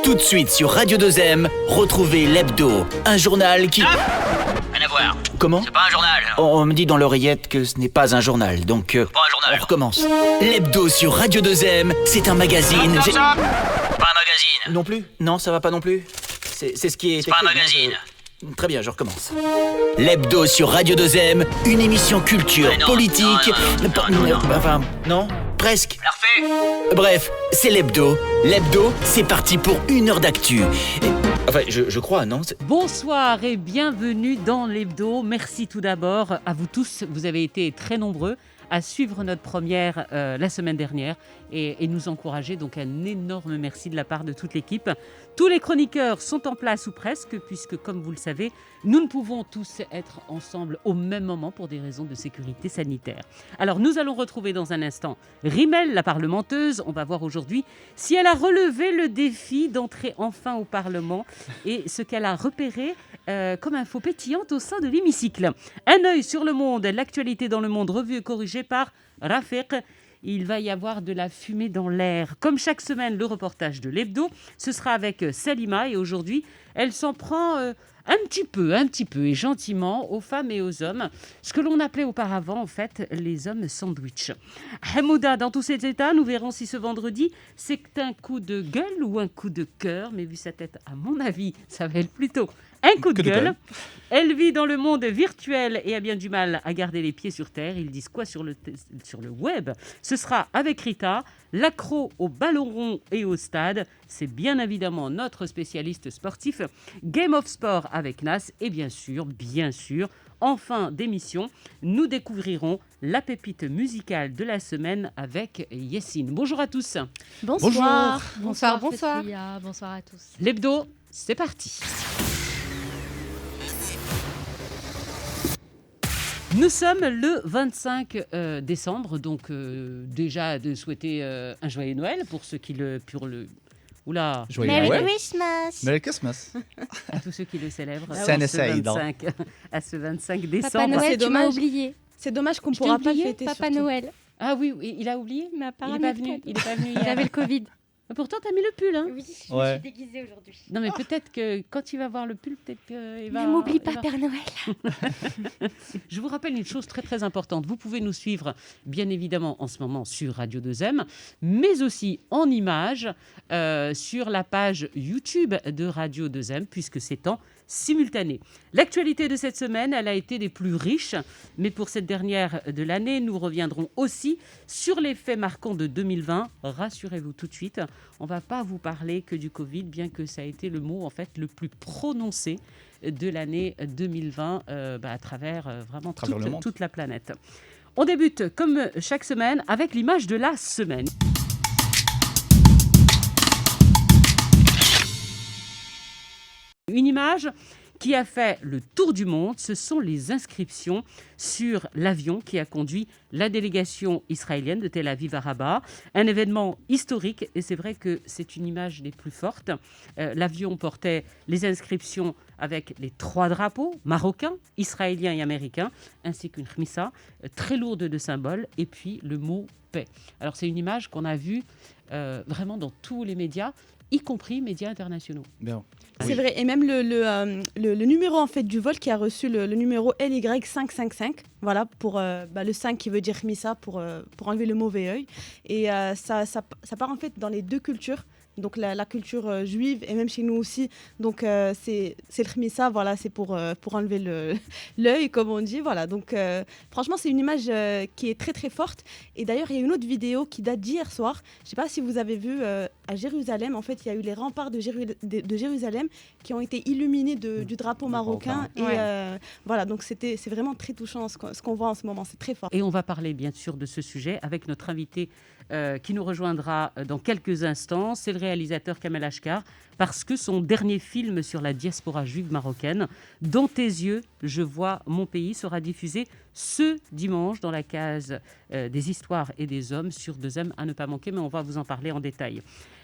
Tout de suite sur Radio 2M, retrouvez l'Hebdo, un journal qui... Rien à voir. Comment ? C'est pas un journal. On me dit dans l'oreillette que ce n'est pas un journal, donc Pas un journal. on recommence. L'Hebdo sur Radio 2M, c'est un magazine... Comme ça. C'est pas un magazine. Non plus ? Non, ça va pas non plus ? C'est ce qui est... C'est pas un écrit, magazine. Très bien, je recommence. L'Hebdo sur Radio 2M, une émission culture, Mais non, politique... non. Enfin, non, presque. La refait. Bref, c'est l'Hebdo. L'Hebdo, c'est parti pour 1 heure d'actu. Enfin, je crois, non ? Bonsoir et bienvenue dans l'Hebdo. Merci tout d'abord à vous tous. Vous avez été très nombreux à suivre notre première la semaine dernière et nous encourager. Donc un énorme merci de la part de toute l'équipe. Tous les chroniqueurs sont en place ou presque, puisque comme vous le savez, nous ne pouvons tous être ensemble au même moment pour des raisons de sécurité sanitaire. Alors nous allons retrouver dans un instant Rimel, la parlementeuse. On va voir aujourd'hui si elle a relevé le défi d'entrer enfin au Parlement et ce qu'elle a repéré comme info pétillante au sein de l'hémicycle. Un œil sur le monde, l'actualité dans le monde revue et corrigée par Rafik. Il va y avoir de la fumée dans l'air. Comme chaque semaine, le reportage de l'Hebdo, ce sera avec Salima et aujourd'hui, elle s'en prend un petit peu et gentiment aux femmes et aux hommes, ce que l'on appelait auparavant en fait les hommes sandwich. Hamouda, dans tous ces états, nous verrons si ce vendredi, c'est un coup de gueule ou un coup de cœur, mais vu sa tête, à mon avis, ça va être plutôt un coup de gueule. Elle vit dans le monde virtuel et a bien du mal à garder les pieds sur terre. Ils disent quoi sur le web ? Ce sera avec Rita, l'accro au ballon rond et au stade. C'est bien évidemment notre spécialiste sportif. Game of Sport avec Nas. Et bien sûr, en fin d'émission, nous découvrirons la pépite musicale de la semaine avec Yessine. Bonjour à tous. Bonsoir. Bonsoir. Bonsoir à tous. L'Hebdo, c'est parti. Nous sommes le 25 décembre, donc déjà de souhaiter un joyeux Noël pour ceux qui le... Oula, Joyeux Merry Noël. Christmas. Merry Christmas. à tous ceux qui le célèbrent C'est un essai, à ce 25 Papa décembre. Noël, C'est tu m'as dommage. oublié. C'est dommage qu'on ne Je t'ai pourra pas le oublié, fêter. Papa surtout. Noël. Ah oui, il a oublié. Il m'a pas Il n'est ramené pas de venu. cadeau. Il est pas venu Il hier. avait le Covid. Pourtant, t'as mis le pull, hein. Oui, je Ouais. me suis déguisée aujourd'hui. Non, mais peut-être que quand il va voir le pull, peut-être qu'il va... Ne m'oublie pas, il va- Père Noël. Je vous rappelle une chose très très importante. Vous pouvez nous suivre bien évidemment en ce moment sur Radio 2M, mais aussi en images sur la page YouTube de Radio 2M, puisque c'est en simultané. L'actualité de cette semaine, elle a été des plus riches, mais pour cette dernière de l'année, nous reviendrons aussi sur les faits marquants de 2020. Rassurez-vous tout de suite, on ne va pas vous parler que du Covid, bien que ça a été le mot en fait le plus prononcé de l'année 2020 à travers vraiment travers le monde. toute la planète. On débute comme chaque semaine avec l'image de la semaine. Une image qui a fait le tour du monde, ce sont les inscriptions sur l'avion qui a conduit la délégation israélienne de Tel Aviv à Rabat. Un événement historique et c'est vrai que c'est une image des plus fortes. L'avion portait les inscriptions avec les 3 drapeaux, marocains, israéliens et américains, ainsi qu'une khmissa très lourde de symboles et puis le mot paix. Alors c'est une image qu'on a vue vraiment dans tous les médias, y compris médias internationaux. Bien. C'est vrai. Et même le numéro en fait du vol qui a reçu le numéro LY555. Voilà pour le 5 qui veut dire Missa pour enlever le mauvais œil. Et ça part en fait dans les deux cultures. Donc la culture juive et même chez nous aussi. Donc c'est le khmissa, voilà, c'est pour enlever l'œil comme on dit, voilà. Donc franchement c'est une image qui est très très forte. Et d'ailleurs il y a une autre vidéo qui date d'hier soir. Je sais pas si vous avez vu à Jérusalem. En fait il y a eu les remparts de Jérusalem qui ont été illuminés du drapeau marocain. Et voilà, donc c'est vraiment très touchant ce qu'on voit en ce moment. C'est très fort. Et on va parler bien sûr de ce sujet avec notre invité qui nous rejoindra dans quelques instants. C'est le réalisateur Kamel Ashkar, parce que son dernier film sur la diaspora juive marocaine, Dans tes yeux, je vois mon pays, sera diffusé ce dimanche dans la case des histoires et des hommes sur 2M à ne pas manquer, mais on va vous en parler en détail.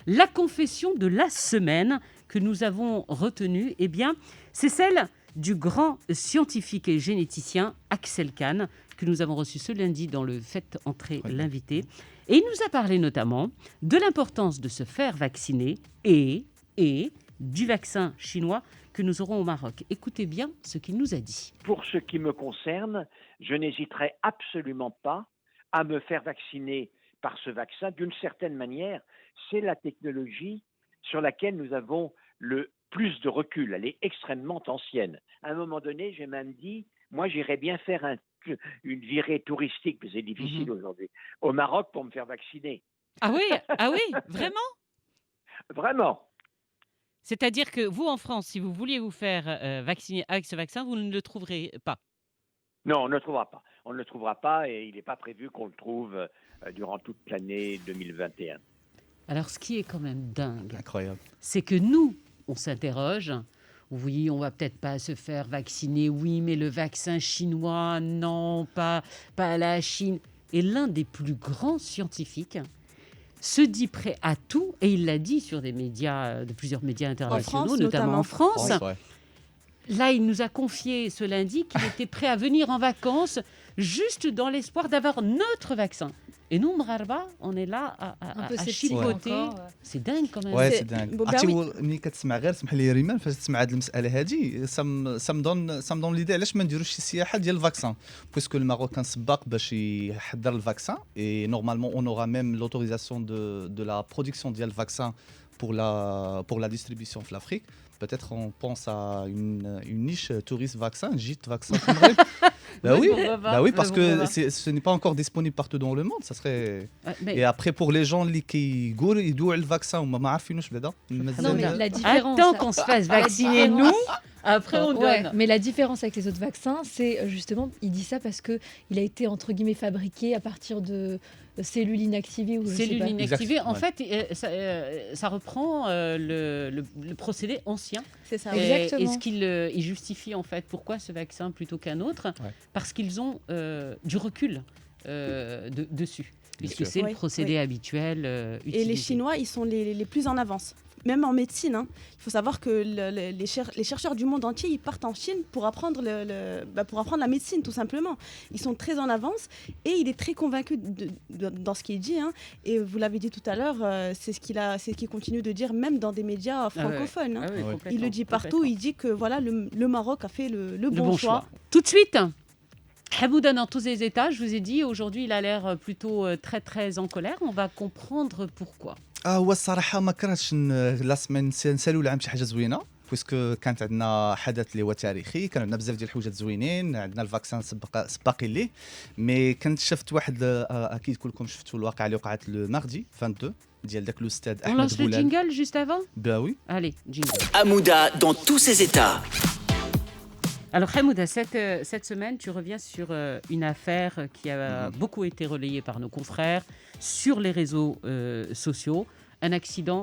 La confession de la semaine que nous avons retenue, eh bien, c'est celle du grand scientifique et généticien Axel Kahn, que nous avons reçu ce lundi dans le Faites entrer l'invité. Et il nous a parlé notamment de l'importance de se faire vacciner et et du vaccin chinois que nous aurons au Maroc. Écoutez bien ce qu'il nous a dit. Pour ce qui me concerne, je n'hésiterai absolument pas à me faire vacciner par ce vaccin. D'une certaine manière, c'est la technologie sur laquelle nous avons le plus de recul. Elle est extrêmement ancienne. À un moment donné, j'ai même dit, moi j'irais bien faire une virée touristique, mais c'est difficile aujourd'hui, au Maroc pour me faire vacciner. Ah oui, vraiment? Vraiment. C'est-à-dire que vous, en France, si vous vouliez vous faire vacciner avec ce vaccin, vous ne le trouverez pas. Non, on ne le trouvera pas. On ne le trouvera pas et il n'est pas prévu qu'on le trouve durant toute l'année 2021. Alors, ce qui est quand même dingue, Incroyable. c'est que nous, on s'interroge. Oui, on va peut-être pas se faire vacciner. Oui, mais le vaccin chinois, non, pas la Chine. Et l'un des plus grands scientifiques se dit prêt à tout, et il l'a dit sur des médias, de plusieurs médias internationaux, France, notamment en France. Ouais. Là, il nous a confié ce lundi qu'il était prêt à venir en vacances juste dans l'espoir d'avoir notre vaccin. Et nous, Mrarba, on est là Un peu à sceptique chipoter. encore, ouais. C'est dingue quand même. Ouais, C'est- سي دانك bon, bah عرفتي oui. هو ملي كتسمع غير سمح لي ريمان فاش تسمع هذه المساله هذه سام دون ليدي علاش ما نديروش شي سياحه ديال الفاكسان بويسكو الماروك كان سباق باش يحضر الفاكسان اي نورمالمون اون اورا ميم لوتوريزاسيون دو لا برودكسيون ديال الفاكسان pour la distribution en Afrique. Peut-être on pense à une niche touriste vaccin, gîte vaccin. Bah oui, parce que ce n'est pas encore disponible partout dans le monde. Ça serait. Et après pour les gens qui يدوا le vaccin وما عارفينوش بعدا. Non, mais la différence. Attends qu'on se fasse vacciner, nous, après on Ouais, donne. mais la différence avec les autres vaccins, c'est justement, il dit ça parce que il a été entre guillemets fabriqué à partir de cellules inactivées ou je sais Cellules pas. inactivées, en Ouais. fait, ça reprend le procédé ancien. C'est ça. Et Exactement. est-ce qu'il justifie en fait pourquoi ce vaccin plutôt qu'un autre? Ouais. Parce qu'ils ont du recul dessus, puisque sûr. c'est Oui, le procédé oui. habituel Et utilisé. les Chinois, ils sont les plus en avance. Même en médecine, hein. Il faut savoir que les chercheurs du monde entier, ils partent en Chine pour apprendre, pour apprendre la médecine, tout simplement. Ils sont très en avance et il est très convaincu dans ce qu'il dit. Hein. Et vous l'avez dit tout à l'heure, c'est ce qu'il continue de dire même dans des médias francophones. Hein. Ah oui, Ouais. complètement, Il le dit partout, il dit que voilà, le Maroc a fait le bon choix. Tout de suite, Hamouda dans tous les états, je vous ai dit, aujourd'hui il a l'air plutôt très très en colère. On va comprendre pourquoi. هو الصراحه ما كرهتش لا سمين نسالوا العام شي حاجه زوينه بويسكو كانت عندنا حدث اللي هو تاريخي كان عندنا بزاف ديال الحوايج زوينين عندنا الفاكسان سباقي ليه مي كنت شفت واحد اكيد كلكم شفتوا الواقعه اللي وقعت لو ماردي 22 ديال داك الاستاذ On احمد lance le بولال jingle juste avant? باوي Allez, jingle. Hamouda dans tous ses états. Alors Hamouda, cette semaine, tu reviens sur une affaire qui a beaucoup été relayée par nos confrères sur les réseaux sociaux, un accident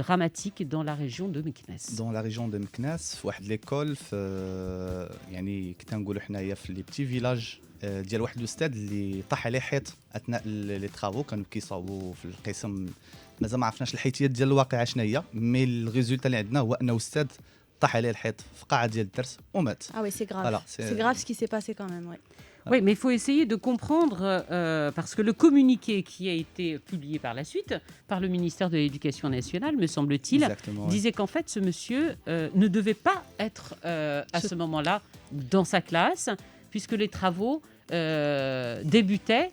dramatique dans la région de Meknès. دون لا ريجون دو مكناس في واحد ليكول في يعني كنت نقولوا حنايا في لي بتي فيلاج ديال واحد الاستاذ اللي طاح عليه حيط اثناء لي طرافو كانوا كيصاوبوا في القسم مازال ما عرفناش الحيتيات ديال الواقعه شنو هي مي الريزولتا اللي عندنا هو انه استاذ طاح عليه الحيط في قاعه ديال الدرس ومات. Ah oui, c'est grave. Voilà, c'est grave ce qui s'est passé quand même. Ouais. Oui, mais il faut essayer de comprendre, parce que le communiqué qui a été publié par la suite par le ministère de l'Éducation nationale, me semble-t-il, Exactement, ouais. disait qu'en fait, ce monsieur ne devait pas être à ce moment-là dans sa classe, puisque les travaux débutaient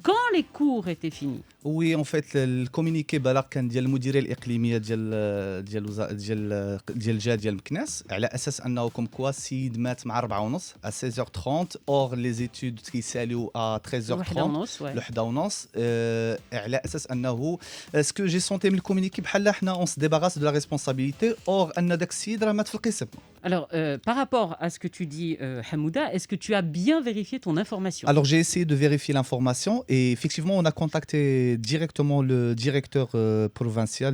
quand les cours étaient finis. وي اون فيت الكومونيكي بلاغ كان ديال المديريه الاقليميه ديال الجهه ديال مكناس على اساس انه كوم كوا السيد مات مع 4:30 à 16h30 اور لي زيتود كيساليو à 13h30 ونص، ouais. الوحده ونص على اساس انه اسكو جي سونتي من الكومونيكي بحال حنا اون سي ديباراس دو لا ريسبونسابيلتي اور ان داك السيد راه مات في القسم. Alors, par rapport à ce que tu dis, Hamouda, est-ce que tu as bien vérifié ton information? Alors j'ai essayé de vérifier l'information et effectivement on a contacté directement le directeur provincial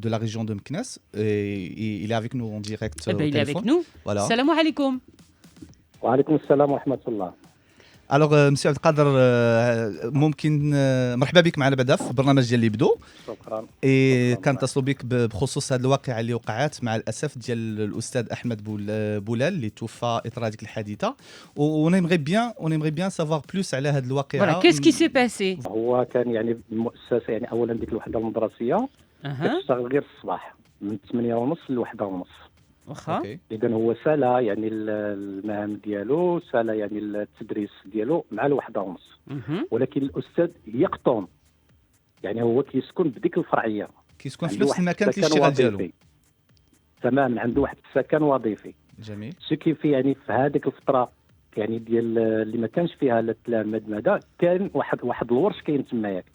de la région de Meknès et il est avec nous en direct Eh ben, au il est avec téléphone. nous. Voilà. Salam alaikum. وعليكم السلام ورحمة الله. Alors مسيو عبد القادر ممكن مرحبا بك معنا بعدا في البرنامج ديال اللي بدو شكرا. اي كنتصلوا بك بخصوص هذه الواقعه اللي وقعت مع الاسف ديال الاستاذ احمد بولال اللي توفى اثر هذيك الحادثه ونيمغي بيان سافوار بلوس على هذه الواقعه. Voilà, qu'est-ce qui s'est passé? هو كان يعني المؤسسة يعني أولا ديك الوحدة المدرسية كتشتغل غير الصباح من 8:30 ل 1:30. واخا. اوكي. اذا هو سالا يعني المهام ديالو، سالا يعني التدريس ديالو مع 1:30. مهم. ولكن الاستاذ يقطن، يعني هو كيسكن بديك الفرعيه، كيسكن في عنده نفس واحد المكان السكن الاشتغال ديالو. وظيفي. تماما، عنده واحد السكن وظيفي. جميل. شي كيف يعني في هذيك الفتره يعني ديال اللي ما كانش فيها لا التلامذ ماذا، كان واحد الورش كاين تما ياك.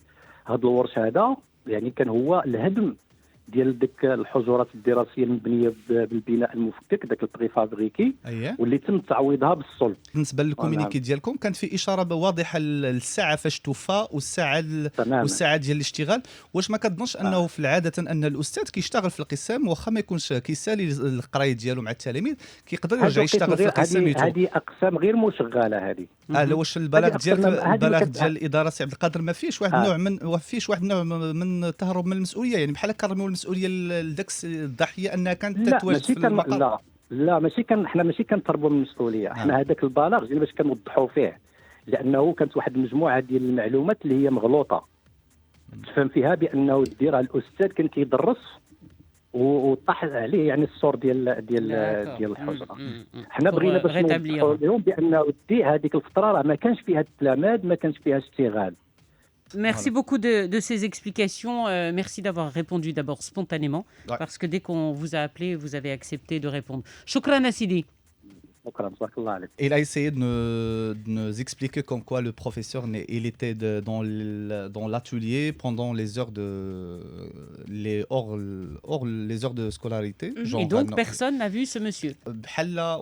هذا الورش هذا يعني كان هو الهدم ديال ديك الحجرات الدراسيه المبنيه بالبناء المفكك، داك البري فابريكي، اييه. واللي تم تعويضها بالصلب. بالنسبه للكومينيكي ديالكم كانت في اشاره واضحه للساعه فاش توفى والساعه تماما. والساعه ديال الاشتغال. واش ما كتظنش انه في العاده ان الاستاذ كيشتغل في القسم واخا ما يكونش كيسالي القرايه ديالو مع التلاميذ، كيقدر يرجع يشتغل في القسم يتو. هذه اقسام غير مشغله هذه. واش البلاغ هذه ديالك، أقسام- هذه البلاغ كت- ديال الاداره سي عبد القادر ما فيش واحد النوع من التهرب من المسؤوليه، يعني بحال كرموا المسؤوليه لذاك الضحيه انها كانت لا تتواجد ماشي في كان المقر؟ لا ماشي كان، حنا ماشي كنطربوا من المسؤوليه، حنا هذاك البلاغ جينا باش كنوضحوا فيه، لانه كانت واحد المجموعه ديال المعلومات اللي هي مغلوطه تفهم فيها بانه ديرها الاستاذ كان كيدرس وطاح عليه يعني الصور ديال الحجره. حنا بغينا باش نوضحوا لهم بانه دي هذيك الفتره راه ما كانش فيها التلامذ، ما كانش فيها اشتغال. Merci beaucoup de ces explications. Merci d'avoir répondu d'abord spontanément, parce que dès qu'on vous a appelé, vous avez accepté de répondre. Shukran Assidi. شكرا، تبارك الله عليك. Il a essayé de nous expliquer comme quoi le professeur il était dans l'atelier pendant les heures hors les heures de scolarité. Et donc personne n'a vu ce monsieur.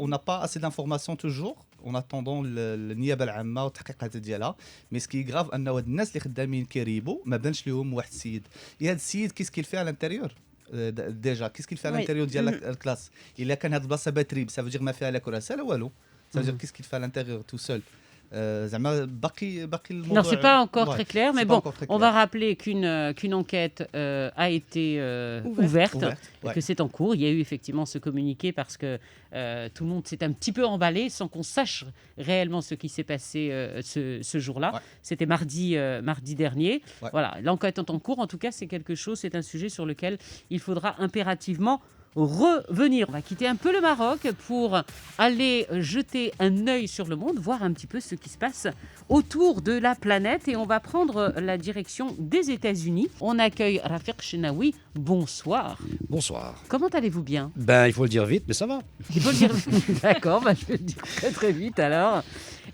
On n'a pas assez d'informations toujours en attendant النيابه العامه والتحقيقات ديالها. مي سكي غراف انه هاد الناس اللي خدامين كيريبوا ما بانش لهم واحد السيد. هذا السيد كيسكيل فيه على الانتيريور ديجا كيسكيل فيه على الانتيريور ديال الكلاس. الا كان هاد البلاصه باتريب سا فو ما فيها لا كراسه لا والو، سا فو كيسكيل فيه على الانتيريور تو سول. زعما باقي الموضوع. Non, c'est pas encore très clair, mais bon, on va rappeler qu'une enquête a été ouverte, et que c'est en cours. Il y a eu effectivement ce communiqué parce que tout le monde s'est un petit peu emballé sans qu'on sache réellement ce qui s'est passé ce jour-là. C'était mardi dernier. Voilà, l'enquête est en cours. En tout cas, c'est quelque chose, c'est un sujet sur lequel il faudra impérativement revenir. On va quitter un peu le Maroc pour aller jeter un œil sur le monde, voir un petit peu ce qui se passe autour de la planète, et on va prendre la direction des États-Unis. On accueille Rafiq Chenaoui. Bonsoir. Bonsoir. Comment allez-vous bien? Il faut le dire vite, mais ça va. Il faut le dire vite. D'accord, je vais le dire très très vite alors.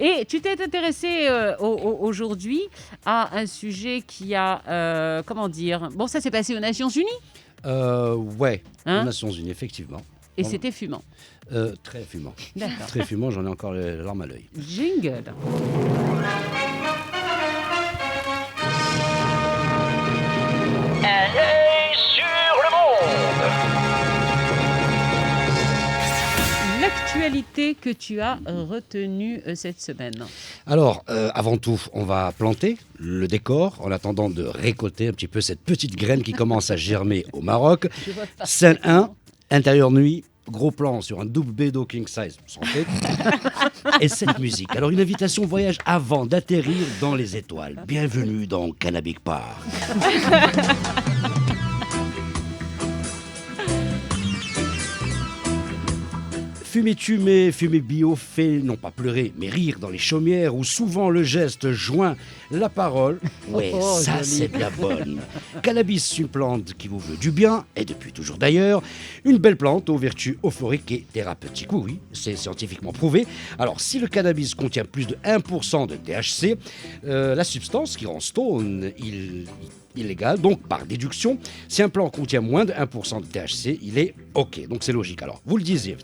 Et tu t'es intéressé aujourd'hui à un sujet qui a, comment dire, bon, ça s'est passé aux Nations Unies. Ouais, aux Nations Unies, effectivement. Et c'était fumant. Très fumant. D'accord. Très fumant, j'en ai encore les larmes à l'œil. Jingle. Un œil sur le monde. L'actualité que tu as retenue cette semaine. Alors, avant tout, on va planter le décor en attendant de récolter un petit peu cette petite graine qui commence à germer au Maroc. Scène 1, intérieur nuit, gros plan sur un double bédo king size, santé. Et cette musique. Alors, une invitation au voyage avant d'atterrir dans les étoiles. Bienvenue dans Cannabis Park. Fumer tumé, fumer bio fait non pas pleurer, mais rire dans les chaumières où souvent le geste joint la parole. Ouais, ça joli. C'est bien bonne. Cannabis, une plante qui vous veut du bien, et depuis toujours d'ailleurs. Une belle plante aux vertus euphoriques et thérapeutiques. Oui, c'est scientifiquement prouvé. Alors, si le cannabis contient plus de 1% de THC, la substance qui rend stone, illégal, donc par déduction, si un plant contient moins de 1% de THC, il est OK. Donc c'est logique. Alors, vous le disiez,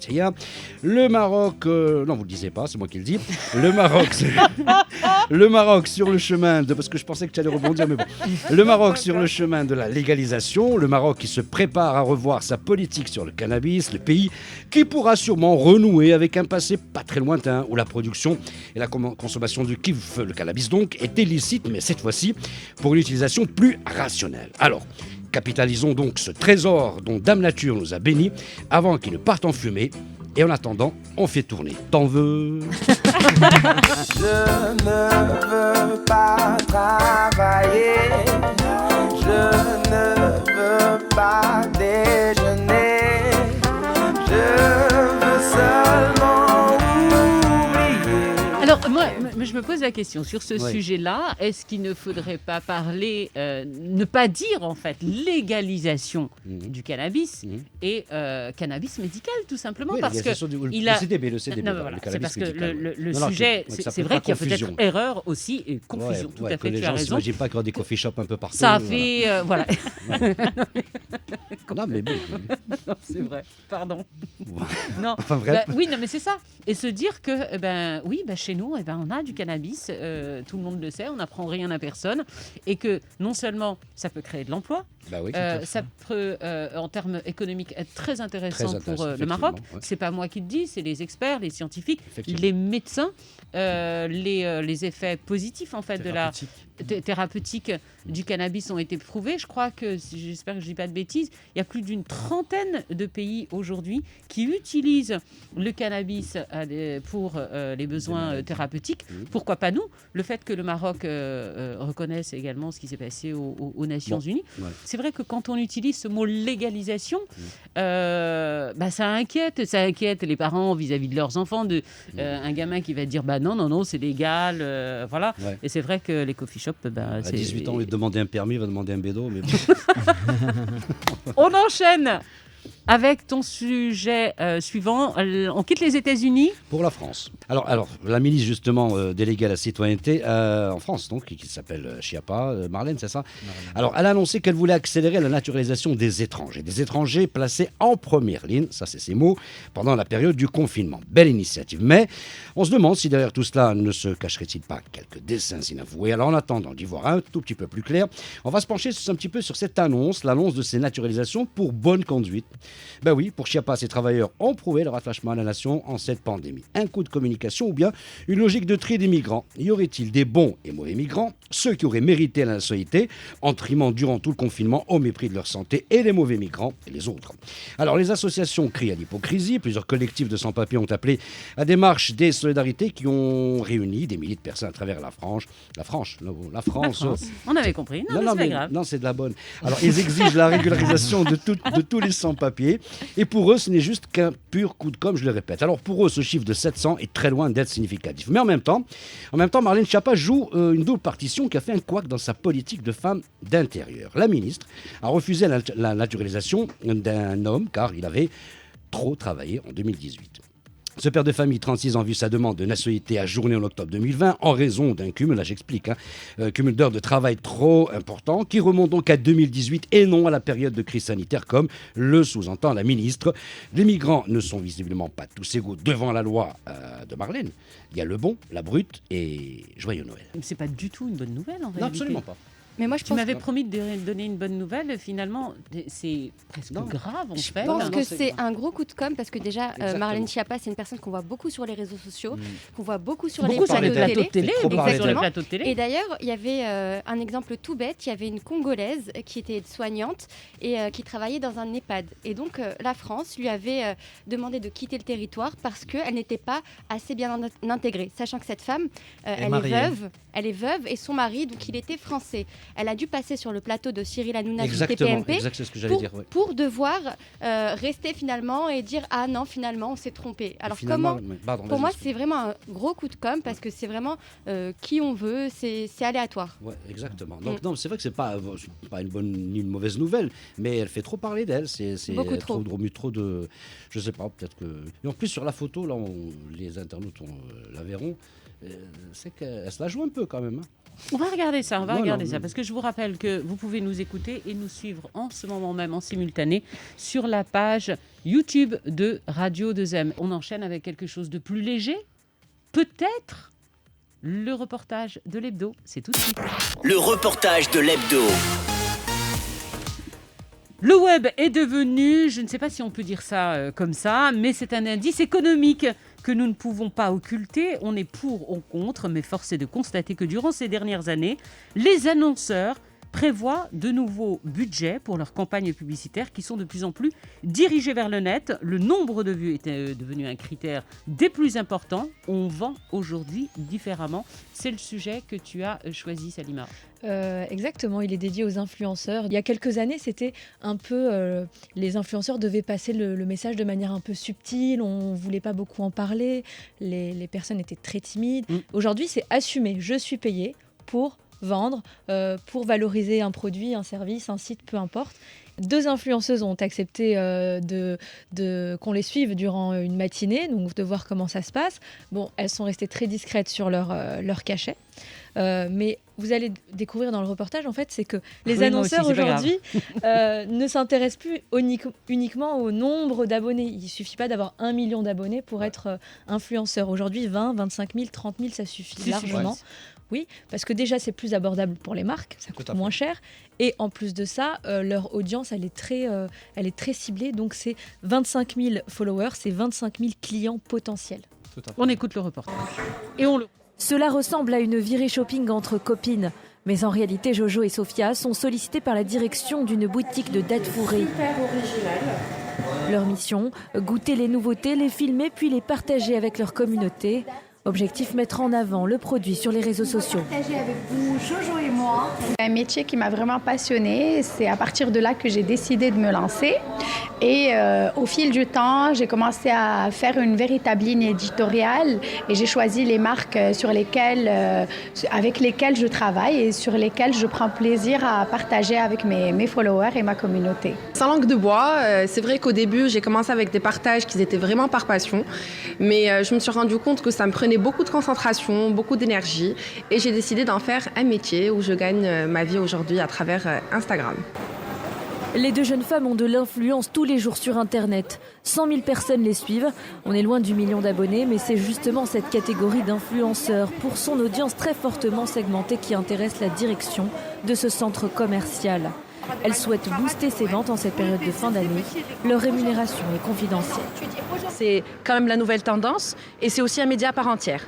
le Maroc... non, vous le disiez pas, c'est moi qui le dis. Le Maroc sur le chemin de... Parce que je pensais que tu allais rebondir, mais bon. Le Maroc sur le chemin de la légalisation. Le Maroc qui se prépare à revoir sa politique sur le cannabis. Le pays qui pourra sûrement renouer avec un passé pas très lointain où la production et la consommation du kiff, le cannabis donc, est illicite, mais cette fois-ci pour une utilisation plus rationnelle. Alors, capitalisons donc ce trésor dont Dame Nature nous a bénis avant qu'il ne parte en fumée. Et en attendant, on fait tourner. T'en veux? Je ne veux pas travailler. Je ne veux pas déjeuner. me pose la question sur ce Ouais. sujet-là. Est-ce qu'il ne faudrait pas parler, ne pas dire en fait légalisation du cannabis et cannabis médical tout simplement Oui, parce que l'égalisation du- il le a CDB, le CDB, Non, mais le voilà, c'est cannabis parce que médical, le Non, non, sujet, que ça c'est fait vrai pas qu'il y a peut-être confusion. erreur aussi et confusion. Tout à que fait, les tu as gens raison. s'imaginent pas qu'il y aura des coffee shops un peu partout. Ça voilà. fait voilà. Non, mais bon. Non, c'est vrai. Pardon. Ouais. Non. Enfin, bref. Oui, non, mais c'est ça. Et se dire que, oui, chez nous, on a du cannabis. Tout le monde le sait. On n'apprend rien à personne. Et que non seulement ça peut créer de l'emploi, Bah oui, tout à fait. ça peut, en termes économiques, être très intéressant Très pour intéressant, le Maroc. effectivement, ouais. C'est pas moi qui le dis, c'est les experts, les scientifiques, Effectivement. les médecins, les effets positifs en fait Thérapeutique. thérapeutique du cannabis ont été prouvés. Je crois que, j'espère que je dis pas de bêtises, il y a plus d'une trentaine de pays aujourd'hui qui utilisent le cannabis pour les besoins thérapeutiques. Pourquoi pas nous? Le fait que le Maroc reconnaisse également ce qui s'est passé aux Nations Unies. Ouais. C'est vrai que quand on utilise ce mot légalisation, ça inquiète les parents vis-à-vis de leurs enfants. Un gamin qui va dire non, c'est légal, voilà. Ouais. Et c'est vrai que les coffee shops, À 18 ans, il va demander un permis, il va demander un bédo. Mais bon. On enchaîne avec ton sujet suivant. On quitte les États-Unis. Pour la France. Alors la ministre justement déléguée à la citoyenneté en France, donc, qui s'appelle Schiappa, Marlène, c'est ça? Alors, elle a annoncé qu'elle voulait accélérer la naturalisation des étrangers placés en première ligne, ça c'est ses mots, pendant la période du confinement. Belle initiative. Mais on se demande si derrière tout cela ne se cacherait-il pas quelques dessins inavoués. Alors, en attendant d'y voir un tout petit peu plus clair, on va se pencher un petit peu sur cette l'annonce de ces naturalisations pour bonne conduite. Ben oui, pour Schiappa, ces travailleurs ont prouvé leur attachement à la nation en cette pandémie. Un coup de communication ou bien une logique de tri des migrants. Y aurait-il des bons et mauvais migrants? Ceux qui auraient mérité la nationalité en trimant durant tout le confinement au mépris de leur santé, et les mauvais migrants et les autres. Alors les associations crient à l'hypocrisie. Plusieurs collectifs de sans-papiers ont appelé à des marches des solidarités qui ont réuni des milliers de personnes à travers la France. La France. On avait compris. Non, mais c'est pas grave. Non, c'est de la bonne. Alors, ils exigent la régularisation de tous les sans-papiers. Et pour eux, ce n'est juste qu'un pur coup de com', je le répète. Alors, pour eux, ce chiffre de 700 est très loin d'être significatif. Mais en même temps, Marlène Schiappa joue une double partition qui a fait un couac dans sa politique de femme d'intérieur. La ministre a refusé la naturalisation d'un homme car il avait trop travaillé en 2018. Ce père de famille, 36 ans, a vu sa demande de nationalité ajournée en octobre 2020 en raison d'un cumul, là j'explique, cumul d'heures de travail trop important qui remonte donc à 2018 et non à la période de crise sanitaire comme le sous-entend la ministre. Les migrants ne sont visiblement pas tous égaux devant la loi de Marlène. Il y a le bon, la brute et joyeux Noël. C'est pas du tout une bonne nouvelle en réalité. Non, absolument pas. Mais moi, je Tu pense m'avais promis de donner une bonne nouvelle, finalement, c'est presque grave en fait. Je pense Non, que c'est c'est un gros coup de com' parce que déjà, Exactement. Marlène Schiappa, c'est une personne qu'on voit beaucoup sur les réseaux sociaux, qu'on voit beaucoup sur Beaucoup les sur les plateaux de télé, Trop parlé sur les d'elle. plateaux de télé. Et d'ailleurs, il y avait un exemple tout bête. Il y avait une Congolaise qui était soignante et qui travaillait dans un EHPAD. Et donc, la France lui avait demandé de quitter le territoire parce qu'elle n'était pas assez bien intégrée. Sachant que cette femme, elle est veuve et son mari, donc il était français. Elle a dû passer sur le plateau de Cyril Hanouna du Exactement, TPMP c'est ce que j'allais dire. Ouais. pour devoir rester finalement et dire ah non, finalement on s'est trompé. Alors Finalement, comment pardon, pour moi, vas-y, c'est vraiment un gros coup de com' parce que c'est vraiment qui on veut, c'est aléatoire. Ouais, exactement. Donc non, c'est vrai que c'est pas une bonne ni une mauvaise nouvelle, mais elle fait trop parler d'elle. C'est Beaucoup trop. trop de, je sais pas, peut-être que. Et en plus sur la photo, là, les internautes la verront. C'est qu'elle se la joue un peu quand même. Hein. On va regarder ça, Non, parce que je vous rappelle que vous pouvez nous écouter et nous suivre en ce moment même en simultané sur la page YouTube de Radio 2M. On enchaîne avec quelque chose de plus léger, peut-être le reportage de l'hebdo, c'est tout de suite. Le reportage de l'hebdo. Le web est devenu, je ne sais pas si on peut dire ça comme ça, mais c'est un indice économique que nous ne pouvons pas occulter. On est pour ou contre, mais force est de constater que durant ces dernières années, les annonceurs prévoient de nouveaux budgets pour leurs campagnes publicitaires qui sont de plus en plus dirigées vers le net. Le nombre de vues est devenu un critère des plus importants. On vend aujourd'hui différemment. C'est le sujet que tu as choisi, Salima. Exactement, il est dédié aux influenceurs. Il y a quelques années, c'était un peu... les influenceurs devaient passer le message de manière un peu subtile, on ne voulait pas beaucoup en parler, les personnes étaient très timides. Aujourd'hui, c'est assumé, je suis payé pour vendre, pour valoriser un produit, un service, un site, peu importe. 2 influenceuses ont accepté qu'on les suive durant une matinée, donc de voir comment ça se passe. Bon, elles sont restées très discrètes sur leur cachet. Mais vous allez découvrir dans le reportage, en fait, c'est que les annonceurs aujourd'hui ne s'intéressent plus uniquement au nombre d'abonnés. Il ne suffit pas d'avoir 1 million d'abonnés pour être influenceur. Aujourd'hui, 20, 25 000, 30 000, ça suffit largement. Ouais. Oui, parce que déjà, c'est plus abordable pour les marques, ça coûte moins cher. Et en plus de ça, leur audience, elle est très ciblée. Donc, c'est 25 000 followers, c'est 25 000 clients potentiels. On écoute le reportage. Cela ressemble à une virée shopping entre copines. Mais en réalité, Jojo et Sophia sont sollicités par la direction d'une boutique de dattes fourrées. Super original. Leur mission, goûter les nouveautés, les filmer puis les partager avec leur communauté. Objectif, mettre en avant le produit sur les réseaux sociaux. Partager avec vous, Jojo et moi. Un métier qui m'a vraiment passionnée. C'est à partir de là que j'ai décidé de me lancer. Et au fil du temps, j'ai commencé à faire une véritable ligne éditoriale. Et j'ai choisi les marques avec lesquelles je travaille et sur lesquelles je prends plaisir à partager avec mes followers et ma communauté. Sans langue de bois, c'est vrai qu'au début, j'ai commencé avec des partages qui étaient vraiment par passion. Mais je me suis rendu compte que ça me prenait beaucoup de concentration, beaucoup d'énergie et j'ai décidé d'en faire un métier où je gagne ma vie aujourd'hui à travers Instagram. Les 2 jeunes femmes ont de l'influence tous les jours sur Internet. 100 000 personnes les suivent. On est loin du million d'abonnés, mais c'est justement cette catégorie d'influenceurs, pour son audience très fortement segmentée, qui intéresse la direction de ce centre commercial. Elles souhaitent booster ses ventes en cette période de fin d'année. Leur rémunération est confidentielle. C'est quand même la nouvelle tendance et c'est aussi un média à part entière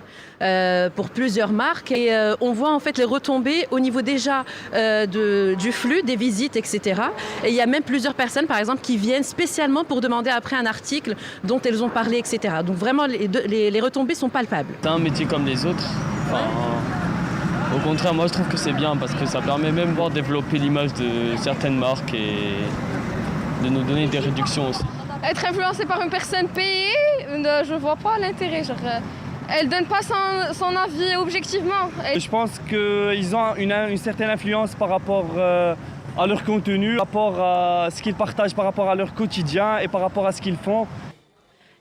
pour plusieurs marques. Et on voit en fait les retombées au niveau déjà du flux, des visites, etc. Et il y a même plusieurs personnes, par exemple, qui viennent spécialement pour demander après un article dont elles ont parlé, etc. Donc vraiment, les retombées sont palpables. C'est un métier comme les autres. Au contraire, moi je trouve que c'est bien parce que ça permet même de développer l'image de certaines marques et de nous donner des réductions aussi. Être influencé par une personne payée, je vois pas l'intérêt. Elle donne pas son avis objectivement. Je pense qu'ils ont une certaine influence par rapport à leur contenu, par rapport à ce qu'ils partagent, par rapport à leur quotidien et par rapport à ce qu'ils font.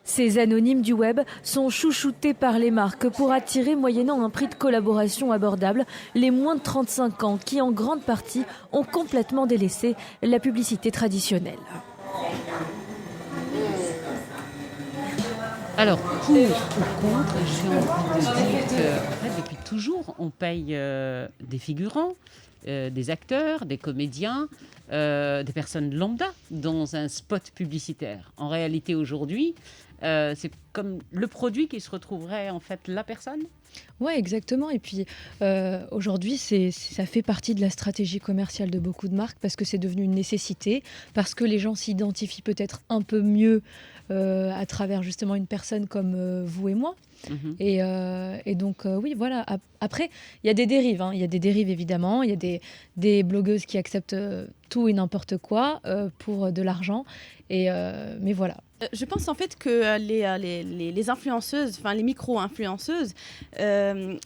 Ces anonymes du web sont chouchoutés par les marques pour attirer, moyennant un prix de collaboration abordable, les moins de 35 ans qui, en grande partie, ont complètement délaissé la publicité traditionnelle. Alors, pour ou contre, j'ai envie de dire qu'en fait, depuis toujours, on paye des figurants, des acteurs, des comédiens, des personnes lambda dans un spot publicitaire. En réalité, aujourd'hui, c'est comme le produit qui se retrouverait en fait la personne. Oui, exactement. Et puis aujourd'hui, ça fait partie de la stratégie commerciale de beaucoup de marques parce que c'est devenu une nécessité, parce que les gens s'identifient peut-être un peu mieux à travers justement une personne comme vous et moi. Et donc, oui, voilà. Après, il y a des dérives. Il y a des dérives, évidemment. Il y a des blogueuses qui acceptent tout et n'importe quoi pour de l'argent. Mais voilà. Je pense en fait que les influenceuses, enfin les micro-influenceuses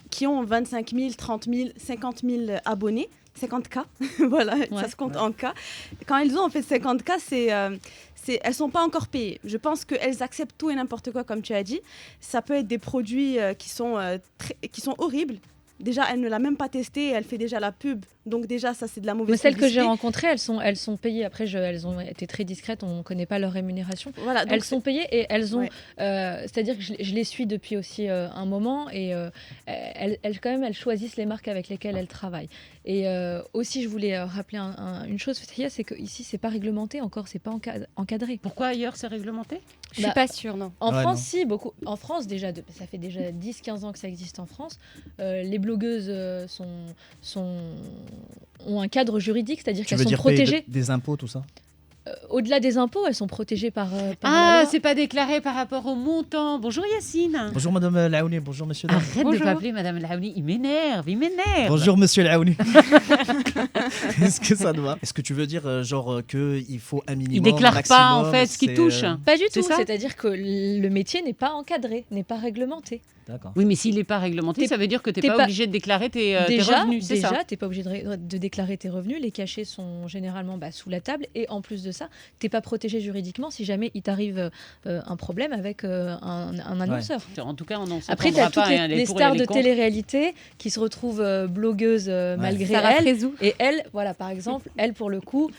qui ont 25 000, 30 000, 50 000 abonnés, 50K, voilà, ça se compte en cas. Quand elles ont en fait 50K, elles ne sont pas encore payées. Je pense qu'elles acceptent tout et n'importe quoi, comme tu as dit. Ça peut être des produits qui sont horribles. Déjà, elle ne l'a même pas testé, elle fait déjà la pub. Donc déjà, ça, c'est de la mauvaise publicité. Celles que j'ai rencontrées, elles sont payées. Après, elles ont été très discrètes, on ne connaît pas leur rémunération. Voilà, elles sont payées et elles ont... c'est-à-dire que je les suis depuis aussi un moment et elles choisissent les marques avec lesquelles elles travaillent. Et aussi, je voulais rappeler une chose, Fathia, c'est qu'ici, ce n'est pas réglementé encore, ce n'est pas encadré. Pourquoi ailleurs, c'est réglementé ? Je ne suis pas sûre, non. En France, si, beaucoup. En France, déjà, ça fait déjà 10-15 ans que ça existe en France. Les blogs blogueuses ont un cadre juridique, c'est-à-dire Tu qu'elles veux sont dire payer protégées. des impôts, tout ça? Au-delà des impôts, elles sont protégées par la Ah, loi. c'est pas déclaré par rapport au montant. Bonjour Yacine. Bonjour Madame Laouni, bonjour Monsieur. Arrête de m'appeler Madame Laouni, il m'énerve. Bonjour Monsieur Laouni. Est-ce que ça te va? Est-ce que tu veux dire qu'il faut un minimum? Il déclare maximum, pas en fait ce qu'il touche. Pas du tout, ça c'est-à-dire que le métier n'est pas encadré, n'est pas réglementé. D'accord. Oui, mais s'il n'est pas réglementé, ça veut dire que tu n'es pas obligé de déclarer tes revenus, c'est ça? Déjà, tu n'es pas obligé de déclarer tes revenus. Les cachets sont généralement sous la table. Et en plus de ça, tu n'es pas protégé juridiquement si jamais il t'arrive un problème avec un annonceur. Ouais. En tout cas, on n'en Après, tu as toutes les stars de télé-réalité qui se retrouvent blogueuses malgré Sarah elles. Frézou. Et elle, voilà, par exemple, elle, pour le coup,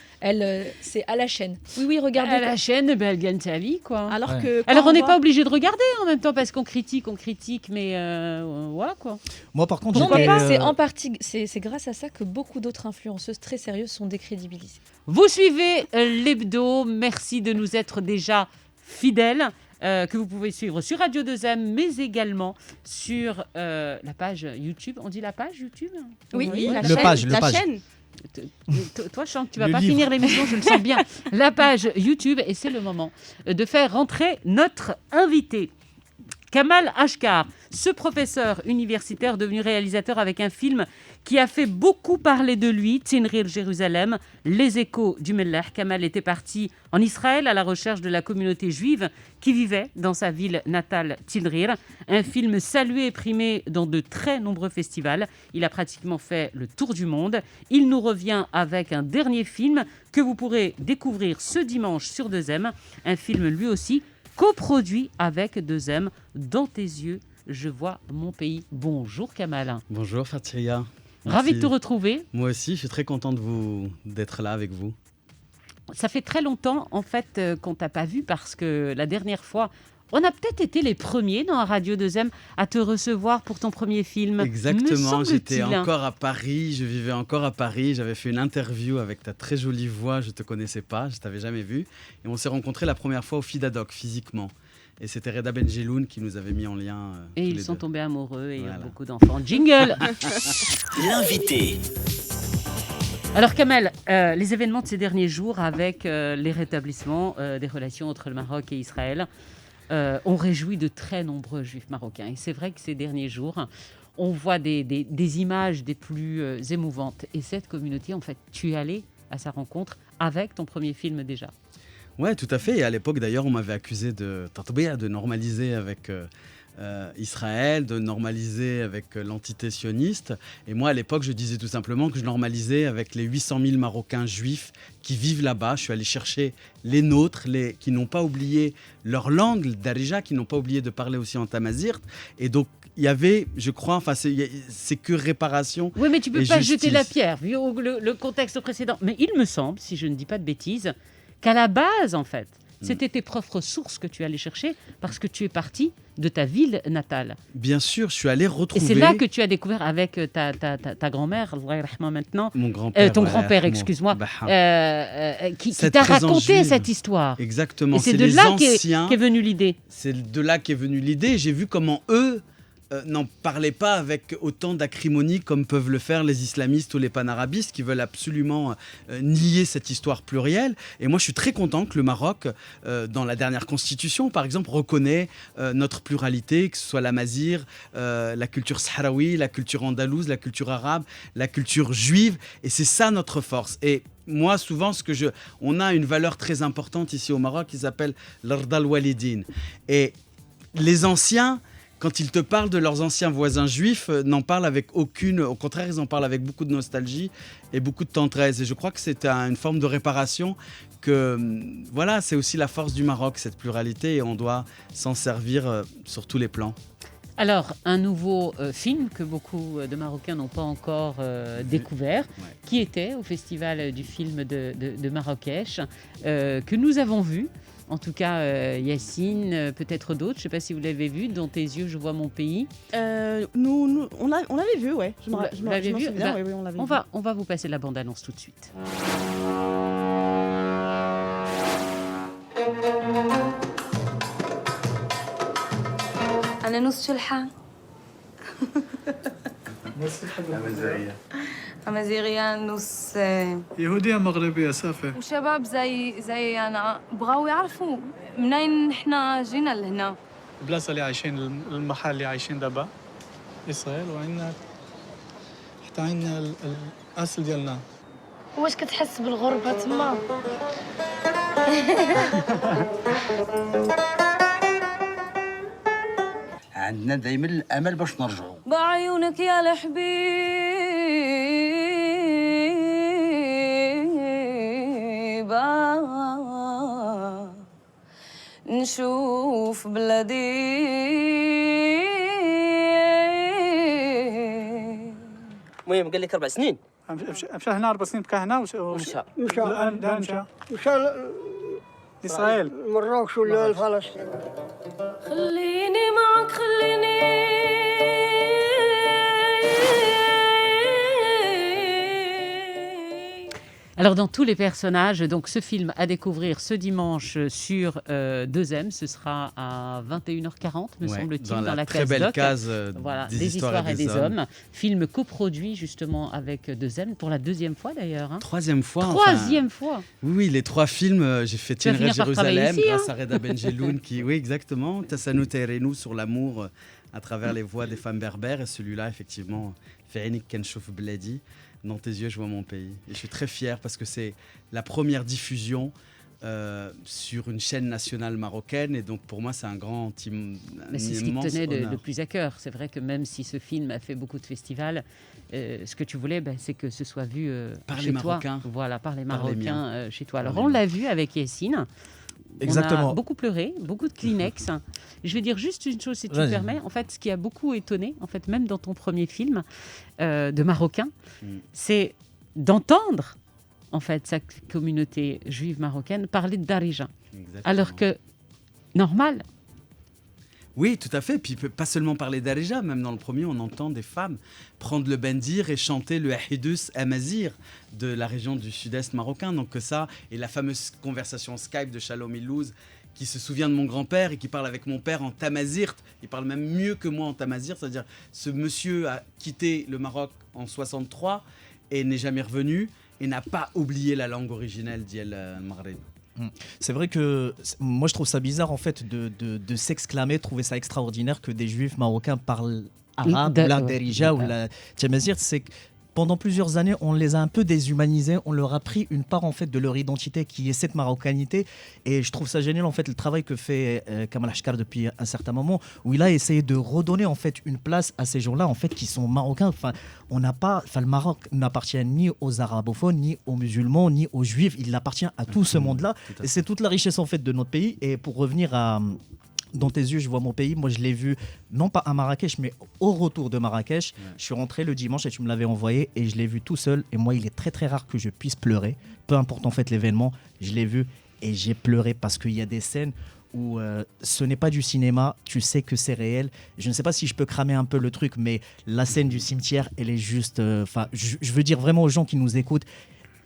c'est à la chaîne. Oui, regardez. À la chaîne, elle gagne sa vie, quoi. Alors on n'est pas obligé de regarder en même temps parce qu'on critique, mais voilà, quoi. Moi, par contre, non, mais c'est en partie, c'est grâce à ça que beaucoup d'autres influenceuses très sérieuses sont décrédibilisées. Vous suivez l'hebdo, merci de nous être déjà fidèles, que vous pouvez suivre sur Radio 2M, mais également sur la page YouTube. On dit la page YouTube? Oui, la chaîne. Toi, je sens que tu vas pas finir l'émission, je le sens bien. La page YouTube, et c'est le moment de faire rentrer notre invité. Kamal Ashkar, ce professeur universitaire devenu réalisateur avec un film qui a fait beaucoup parler de lui, Tinrir Jérusalem, Les échos du Mellah. Kamal était parti en Israël à la recherche de la communauté juive qui vivait dans sa ville natale Tinrir. Un film salué et primé dans de très nombreux festivals. Il a pratiquement fait le tour du monde. Il nous revient avec un dernier film que vous pourrez découvrir ce dimanche sur 2M. Un film lui aussi coproduit avec 2M. Dans tes yeux, je vois mon pays. Bonjour Kamal. Bonjour Fatia. Ravi de te retrouver. Moi aussi, je suis très content d'être là avec vous. Ça fait très longtemps en fait qu'on t'a pas vu parce que la dernière fois, on a peut-être été les premiers dans Radio 2M à te recevoir pour ton premier film. Exactement, j'étais encore à Paris, je vivais encore à Paris, j'avais fait une interview avec ta très jolie voix, je ne te connaissais pas, je ne t'avais jamais vu. Et on s'est rencontrés la première fois au Fidadoc, physiquement. Et c'était Reda Benjeloun qui nous avait mis en lien. Et ils sont tombés amoureux et il y a beaucoup d'enfants. Jingle. L'invité. Alors Kamel, les événements de ces derniers jours avec les rétablissements des relations entre le Maroc et Israël ont réjoui de très nombreux juifs marocains. Et c'est vrai que ces derniers jours, on voit des images des plus émouvantes. Et cette communauté, en fait, tu es allé à sa rencontre avec ton premier film déjà. Ouais, tout à fait. Et à l'époque, d'ailleurs, on m'avait accusé de normaliser avec Israël, de normaliser avec l'entité sioniste. Et moi, à l'époque, je disais tout simplement que je normalisais avec les 800 000 Marocains juifs qui vivent là-bas. Je suis allé chercher les nôtres, qui n'ont pas oublié leur langue, le darija, qui n'ont pas oublié de parler aussi en tamazirt. Et donc, il y avait, je crois, c'est que réparation. Oui, mais tu ne peux pas justice. jeter la pierre, vu le contexte précédent. Mais il me semble, si je ne dis pas de bêtises, qu'à la base, en fait, c'était tes propres sources que tu allais chercher parce que tu es parti de ta ville natale. Bien sûr, je suis allé retrouver... Et c'est là que tu as découvert avec ta grand-mère, maintenant, mon grand-père, ton grand-père, excuse-moi, qui t'a raconté cette histoire. Exactement. Et c'est de là qu'est venue l'idée. C'est de là qu'est venue l'idée. J'ai vu comment eux n'en parlaient pas avec autant d'acrimonie comme peuvent le faire les islamistes ou les panarabistes qui veulent absolument nier cette histoire plurielle. Et moi, je suis très content que le Maroc, dans la dernière constitution, par exemple, reconnaît notre pluralité, que ce soit la mazir, la culture sahraoui, la culture andalouse, la culture arabe, la culture juive. Et c'est ça notre force. Et moi, souvent, on a une valeur très importante ici au Maroc qui s'appelle l'ardal walidin. Et les anciens, quand ils te parlent de leurs anciens voisins juifs, n'en parlent avec aucune... Au contraire, ils en parlent avec beaucoup de nostalgie et beaucoup de tendresse. Et je crois que c'est une forme de réparation que... Voilà, c'est aussi la force du Maroc, cette pluralité, et on doit s'en servir sur tous les plans. Alors, un nouveau film que beaucoup de Marocains n'ont pas encore découvert, qui était au Festival du film de Marrakech, que nous avons vu. En tout cas, Yacine, peut-être d'autres. Je ne sais pas si vous l'avez vu. Dans tes yeux, je vois mon pays. Nous, on l'avait vu, ouais. Vous l'avez vu? Souviens, oui, on l'avait vu. On va vous passer la bande-annonce tout de suite. أنا نص شلحة أمازيغية نص يهودية مغربية صافي. وشباب زي أنا بغاو يعرفوا منين نحنا جينا لهنا. البلاصة اللي عايشين المحل اللي عايشين دابا إسرائيل وعندنا حتى عندنا الأصل ديالنا. واش كتحس بالغربة تما؟ عندنا دائما الامل باش نرجعوا. بعيونك يا الحبيبة نشوف بلادي. المهم قال لك 4 سنين. مشى هنا 4 سنين بقى هنا مشى الآن مشى إسرائيل مراكش ولا فلسطين. خليني معك خليني. Alors dans tous les personnages, donc ce film à découvrir ce dimanche sur 2M, ce sera à 21h40 me semble-t-il, dans la très belle case voilà, des histoires et des hommes. Film coproduit justement avec 2M pour la deuxième fois d'ailleurs. Hein. Troisième fois. Troisième fois. Oui, les 3 films, j'ai fait Tinrel Jérusalem ici, grâce à Reda Benjeloun qui, oui exactement, Tassanou Teirenou sur l'amour à travers les voix des femmes berbères et celui-là effectivement, Ferenik Kenchouf Bledi. Dans tes yeux, je vois mon pays. Et je suis très fier parce que c'est la première diffusion sur une chaîne nationale marocaine. Et donc, pour moi, c'est un grand Mais c'est ce qui te tenait le plus à cœur. C'est vrai que même si ce film a fait beaucoup de festivals, ce que tu voulais, c'est que ce soit vu par chez les toi. Marocains. Voilà, par les Marocains chez toi. Alors, Par on l'a vu avec Yessine. Exactement. On a beaucoup pleuré, beaucoup de Kleenex. Je vais dire juste une chose, si tu me permets. En fait, ce qui a beaucoup étonné, en fait, même dans ton premier film de Marocain, c'est d'entendre en fait sa communauté juive marocaine parler de Darija, alors que normal. Oui, tout à fait. Puis pas seulement parler d'Arija, même dans le premier, on entend des femmes prendre le bendir et chanter le Ahidus Amazir de la région du sud-est marocain. Donc que ça, et la fameuse conversation Skype de Shalom Ilouz, qui se souvient de mon grand-père et qui parle avec mon père en tamazirt. Il parle même mieux que moi en tamazirt, c'est-à-dire ce monsieur a quitté le Maroc en 63 et n'est jamais revenu et n'a pas oublié la langue originelle d'El Maghreb. C'est vrai que moi je trouve ça bizarre en fait de s'exclamer, trouver ça extraordinaire que des juifs marocains parlent arabe, ou la Darija ou la Tamazirt. C'est que pendant plusieurs années, on les a un peu déshumanisés, on leur a pris une part en fait de leur identité qui est cette marocanité, et je trouve ça génial en fait le travail que fait Kamal Ashkar depuis un certain moment, où il a essayé de redonner en fait une place à ces gens-là en fait qui sont marocains. Le Maroc n'appartient ni aux arabophones, ni aux musulmans, ni aux juifs. Il appartient à tout ce monde-là, et c'est toute la richesse en fait de notre pays. Et pour revenir à Dans tes yeux, je vois mon pays. Moi, je l'ai vu, non pas à Marrakech, mais au retour de Marrakech. Je suis rentré le dimanche et tu me l'avais envoyé et je l'ai vu tout seul. Et moi, il est très très rare que je puisse pleurer. Peu importe en fait l'événement, je l'ai vu et j'ai pleuré parce qu'il y a des scènes où ce n'est pas du cinéma, tu sais que c'est réel. Je ne sais pas si je peux cramer un peu le truc, mais la scène du cimetière, elle est juste... je veux dire vraiment aux gens qui nous écoutent,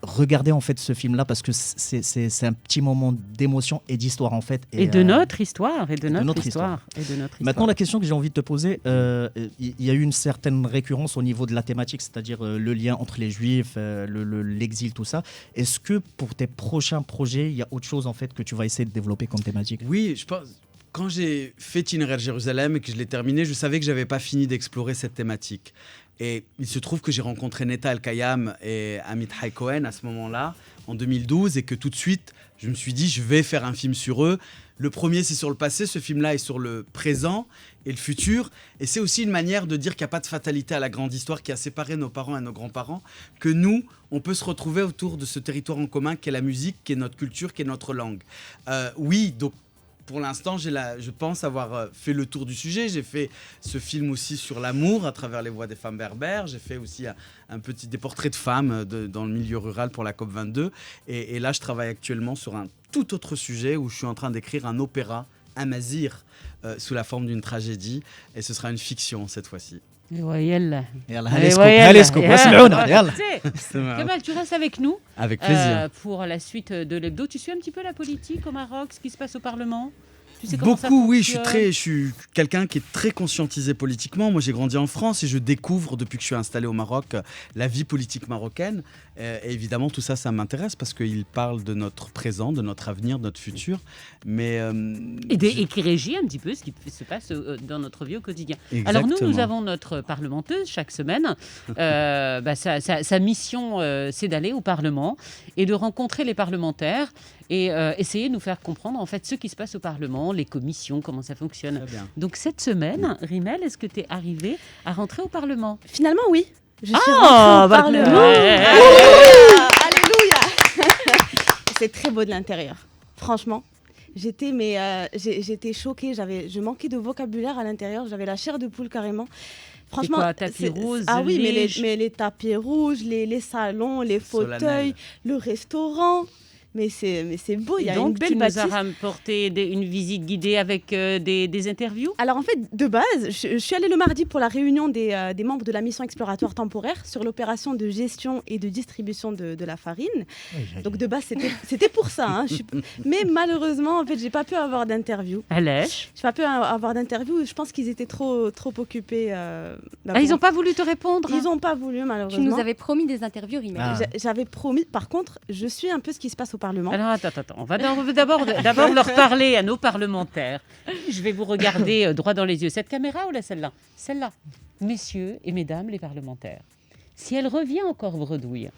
regardez en fait ce film-là parce que c'est un petit moment d'émotion et d'histoire en fait. Et de notre histoire. Maintenant, la question que j'ai envie de te poser, il y a eu une certaine récurrence au niveau de la thématique, c'est-à-dire le lien entre les Juifs, l'exil, tout ça. Est-ce que pour tes prochains projets, il y a autre chose en fait que tu vas essayer de développer comme thématique? Oui, je pense. Quand j'ai fait Tinrel Jérusalem et que je l'ai terminé, je savais que je n'avais pas fini d'explorer cette thématique. Et il se trouve que j'ai rencontré Neta El-Kayam et Amit Hai Cohen à ce moment-là, en 2012, et que tout de suite, je me suis dit, je vais faire un film sur eux. Le premier, c'est sur le passé, ce film-là est sur le présent et le futur. Et c'est aussi une manière de dire qu'il n'y a pas de fatalité à la grande histoire qui a séparé nos parents et nos grands-parents, que nous, on peut se retrouver autour de ce territoire en commun qu'est la musique, qui est notre culture, qui est notre langue. Oui, donc, pour l'instant, je pense avoir fait le tour du sujet. J'ai fait ce film aussi sur l'amour à travers les voix des femmes berbères. J'ai fait aussi des portraits de femmes dans le milieu rural pour la COP22. Et là, je travaille actuellement sur un tout autre sujet où je suis en train d'écrire un opéra, un mazir, sous la forme d'une tragédie. Et ce sera une fiction cette fois-ci. Kamal, tu restes avec nous. Avec plaisir. Pour la suite de l'hebdo. Tu suis un petit peu la politique au Maroc, ce qui se passe au Parlement? Tu sais comment ça Beaucoup, oui. Je fonctionne. suis quelqu'un qui est très conscientisé politiquement. Moi, j'ai grandi en France et je découvre, depuis que je suis installé au Maroc, la vie politique marocaine. Et évidemment, tout ça, ça m'intéresse parce qu'il parle de notre présent, de notre avenir, de notre futur. Mais, et qui régit un petit peu ce qui se passe dans notre vie au quotidien. Exactement. Alors nous avons notre parlementeuse chaque semaine. Sa mission, c'est d'aller au Parlement et de rencontrer les parlementaires et essayer de nous faire comprendre en fait ce qui se passe au Parlement, les commissions, comment ça fonctionne. Donc cette semaine, Rimel, est-ce que tu es arrivée à rentrer au Parlement? Finalement, oui. Je suis rentrée au Parlement. Alléluia. C'est très beau de l'intérieur. Franchement, j'étais choquée. Je manquais de vocabulaire à l'intérieur. J'avais la chair de poule carrément. Franchement, quoi, tapis rose, ah oui, neige. mais les tapis rouges, les salons, les fauteuils, Solennel. le restaurant. Mais c'est beau, il y a une belle bâtisse. Donc, tu nous as rapporté une visite guidée avec des interviews? Alors, en fait, de base, je suis allée le mardi pour la réunion des membres de la mission exploratoire temporaire sur l'opération de gestion et de distribution de la farine. Donc, de base, c'était pour ça. Hein. Mais malheureusement, en fait, j'ai pas pu avoir d'interview. Allège. J'ai pas pu avoir d'interview. Je pense qu'ils étaient trop occupés. Ils n'ont pas voulu te répondre? Ils n'ont pas voulu, malheureusement. Tu nous avais promis des interviews, Rimel. J'avais promis. Par contre, je suis un peu ce qui se passe au Parlement. Alors attends, on va d'abord leur parler à nos parlementaires. Je vais vous regarder droit dans les yeux. Cette caméra ou celle-là? Celle-là. Messieurs et mesdames les parlementaires, si elle revient encore bredouille,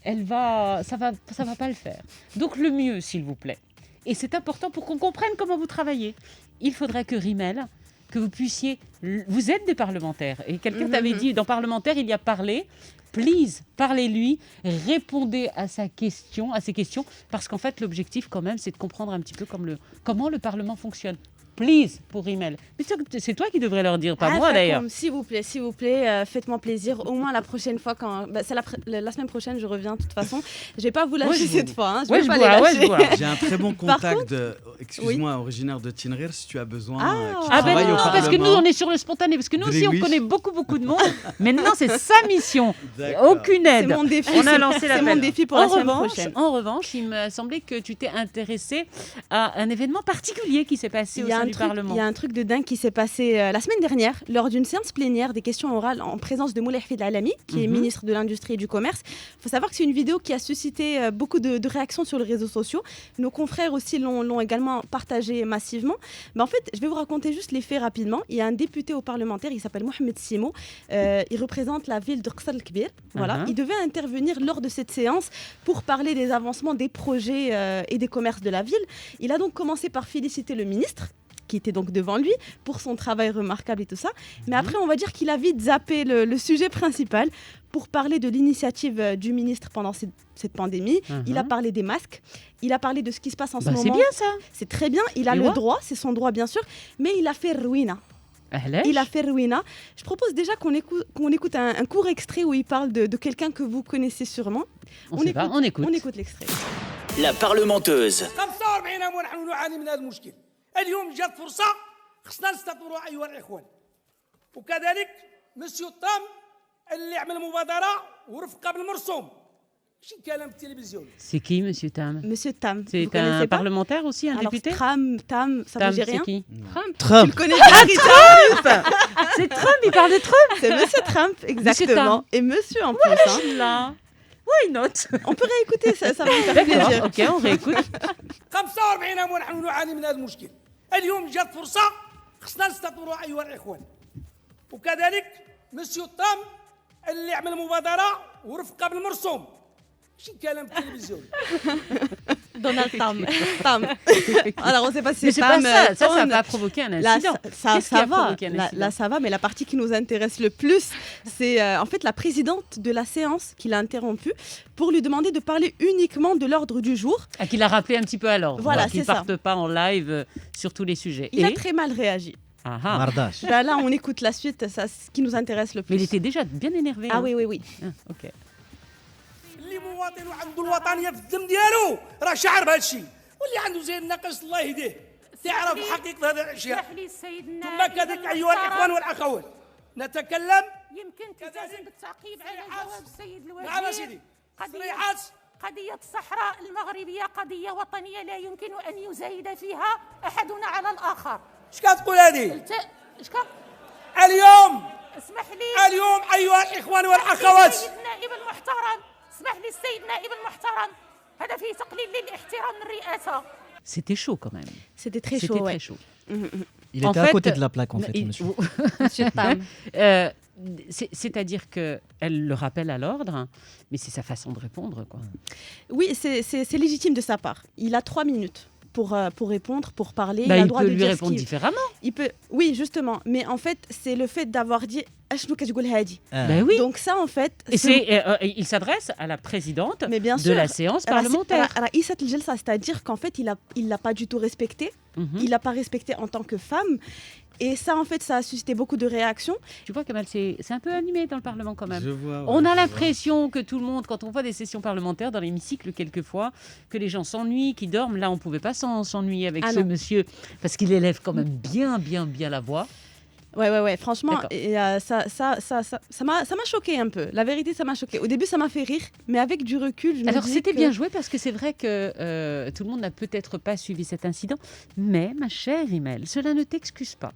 ça va pas le faire. Donc le mieux, s'il vous plaît, et c'est important pour qu'on comprenne comment vous travaillez, il faudrait que Rimel, que vous puissiez... Vous êtes des parlementaires. Et quelqu'un t'avait dit, dans parlementaire, il y a parler. Please, parlez-lui, répondez à ses questions, parce qu'en fait, l'objectif, quand même, c'est de comprendre un petit peu comment le Parlement fonctionne. Please, pour Rimel. Mais c'est toi qui devrais leur dire, pas moi d'ailleurs. S'il vous plaît, faites-moi plaisir. Au moins la prochaine fois, c'est la semaine prochaine, je reviens de toute façon. Je vais pas vous lâcher cette fois. Hein. Je vois. J'ai un très bon contact, originaire de Tinrir, si tu as besoin. Non, parce que nous, on est sur le spontané, parce que nous aussi, on connaît beaucoup de monde. Maintenant, c'est sa mission. Aucune aide. C'est mon défi. On a lancé l'appel. C'est mon défi pour la semaine prochaine. En revanche, il m'a semblé que tu t'es intéressée à un événement particulier qui s'est passé au sein du Parlement. Il y a un truc de dingue qui s'est passé la semaine dernière lors d'une séance plénière des questions orales en présence de Moulay Hafid Alami, qui est ministre de l'Industrie et du Commerce. Il faut savoir que c'est une vidéo qui a suscité beaucoup de réactions sur les réseaux sociaux. Nos confrères aussi l'ont également partagée massivement. Mais en fait, je vais vous raconter juste les faits rapidement. Il y a un député au parlementaire, il s'appelle Mohamed Simo. Il représente la ville de Qsar el-Kbir. Voilà. Il devait intervenir lors de cette séance pour parler des avancements des projets et des commerces de la ville. Il a donc commencé par féliciter le ministre, qui était donc devant lui, pour son travail remarquable et tout ça. Mais après, on va dire qu'il a vite zappé le sujet principal pour parler de l'initiative du ministre pendant cette pandémie. Il a parlé des masques, il a parlé de ce qui se passe en ce moment. C'est bien ça. C'est très bien, il a le droit, c'est son droit bien sûr, mais il a fait ruina. Il a fait ruina. Je propose déjà qu'on écoute un court extrait où il parle de quelqu'un que vous connaissez sûrement. On écoute l'extrait. La parlementeuse. اليوم جات فرصة خصنا نستثمروا أيها الإخوان وكذلك مسيو طام اللي عمل مبادرة ورفقة بالمرسوم ماشي كلام التلفزيون. C'est qui, Monsieur Tam? Monsieur Tam. C'est un parlementaire aussi, un député? Tam, ça vous dit rien? C'est qui? Trump. Tu le connais Trump. C'est Trump, il parle de Trump. C'est Monsieur Trump, exactement. Et Monsieur en plus. Ouais, là. Why not? On peut réécouter ça va me faire plaisir. Ok, on réécoute. 45 عام ونحن نعاني من هذا المشكل. اليوم جات فرصة خصنا نستثمروا أيها الإخوان وكذلك مسيو طام اللي عمل مبادرة ورفقة بالمرسوم ماشي كلام التلفزيون. Donald Tam. Alors, on ne sait pas si mais c'est Tam. Ça va provoquer un incident. Ça va. Là, ça va. Mais la partie qui nous intéresse le plus, c'est en fait la présidente de la séance qui l'a interrompue pour lui demander de parler uniquement de l'ordre du jour. Qui l'a rappelé un petit peu à l'ordre. Voilà, qu'il ne parte pas en live sur tous les sujets. Il a très mal réagi. Là, on écoute la suite, ce qui nous intéresse le plus. Mais il était déjà bien énervé. Ah oui. Ok. اللي مواطن وعنده الوطنيه في الدم ديالو راه شعر بهذا الشيء واللي عنده زي الناقص الله يهديه تعرف حقيقه هذه الاشياء ثم كذلك ايها الاخوان والاخوات نتكلم يمكن تلتزم بالتعقيب على جواب السيد الوزير. نعم سيدي تصريحات قضية الصحراء المغربية قضية وطنية لا يمكن أن يزايد فيها أحدنا على الآخر. اش كتقول هذه؟ اليوم اسمح لي اليوم أيها الإخوان والأخوات السيد النائب المحترم اسمح لي السيد النائب المحترم هذا فيه تقليل للاحترام الرئاسة. C'était chaud quand même. C'était très chaud. Très chaud. Il était à côté de la plaque en fait, monsieur. Monsieur Tam. C'est-à-dire qu'elle le rappelle à l'ordre, mais c'est sa façon de répondre, quoi. Oui, c'est légitime de sa part. Il a 3 minutes pour répondre, pour parler. Bah, il a il le droit peut de lui dire répondre différemment. Il peut, oui, justement. Mais en fait, c'est le fait d'avoir dit Ben oui. Donc ça, en fait... Et il s'adresse à la présidente de la séance parlementaire. C'est-à-dire qu'en fait, il l'a pas du tout respecté. Il l'a pas respecté en tant que femme. Et ça, en fait, ça a suscité beaucoup de réactions. Tu vois, Kamal, c'est un peu animé dans le Parlement quand même. Je vois, on a l'impression que tout le monde, quand on voit des sessions parlementaires dans l'hémicycle, quelquefois, que les gens s'ennuient, qu'ils dorment. Là, on ne pouvait pas s'ennuyer avec ce monsieur, parce qu'il élève quand même bien la voix. Ouais. Franchement, et, ça m'a choqué un peu. La vérité, ça m'a choqué. Au début, ça m'a fait rire, mais avec du recul, je me dis Alors, c'était bien joué parce que c'est vrai que tout le monde n'a peut-être pas suivi cet incident. Mais, ma chère Imel, cela ne t'excuse pas.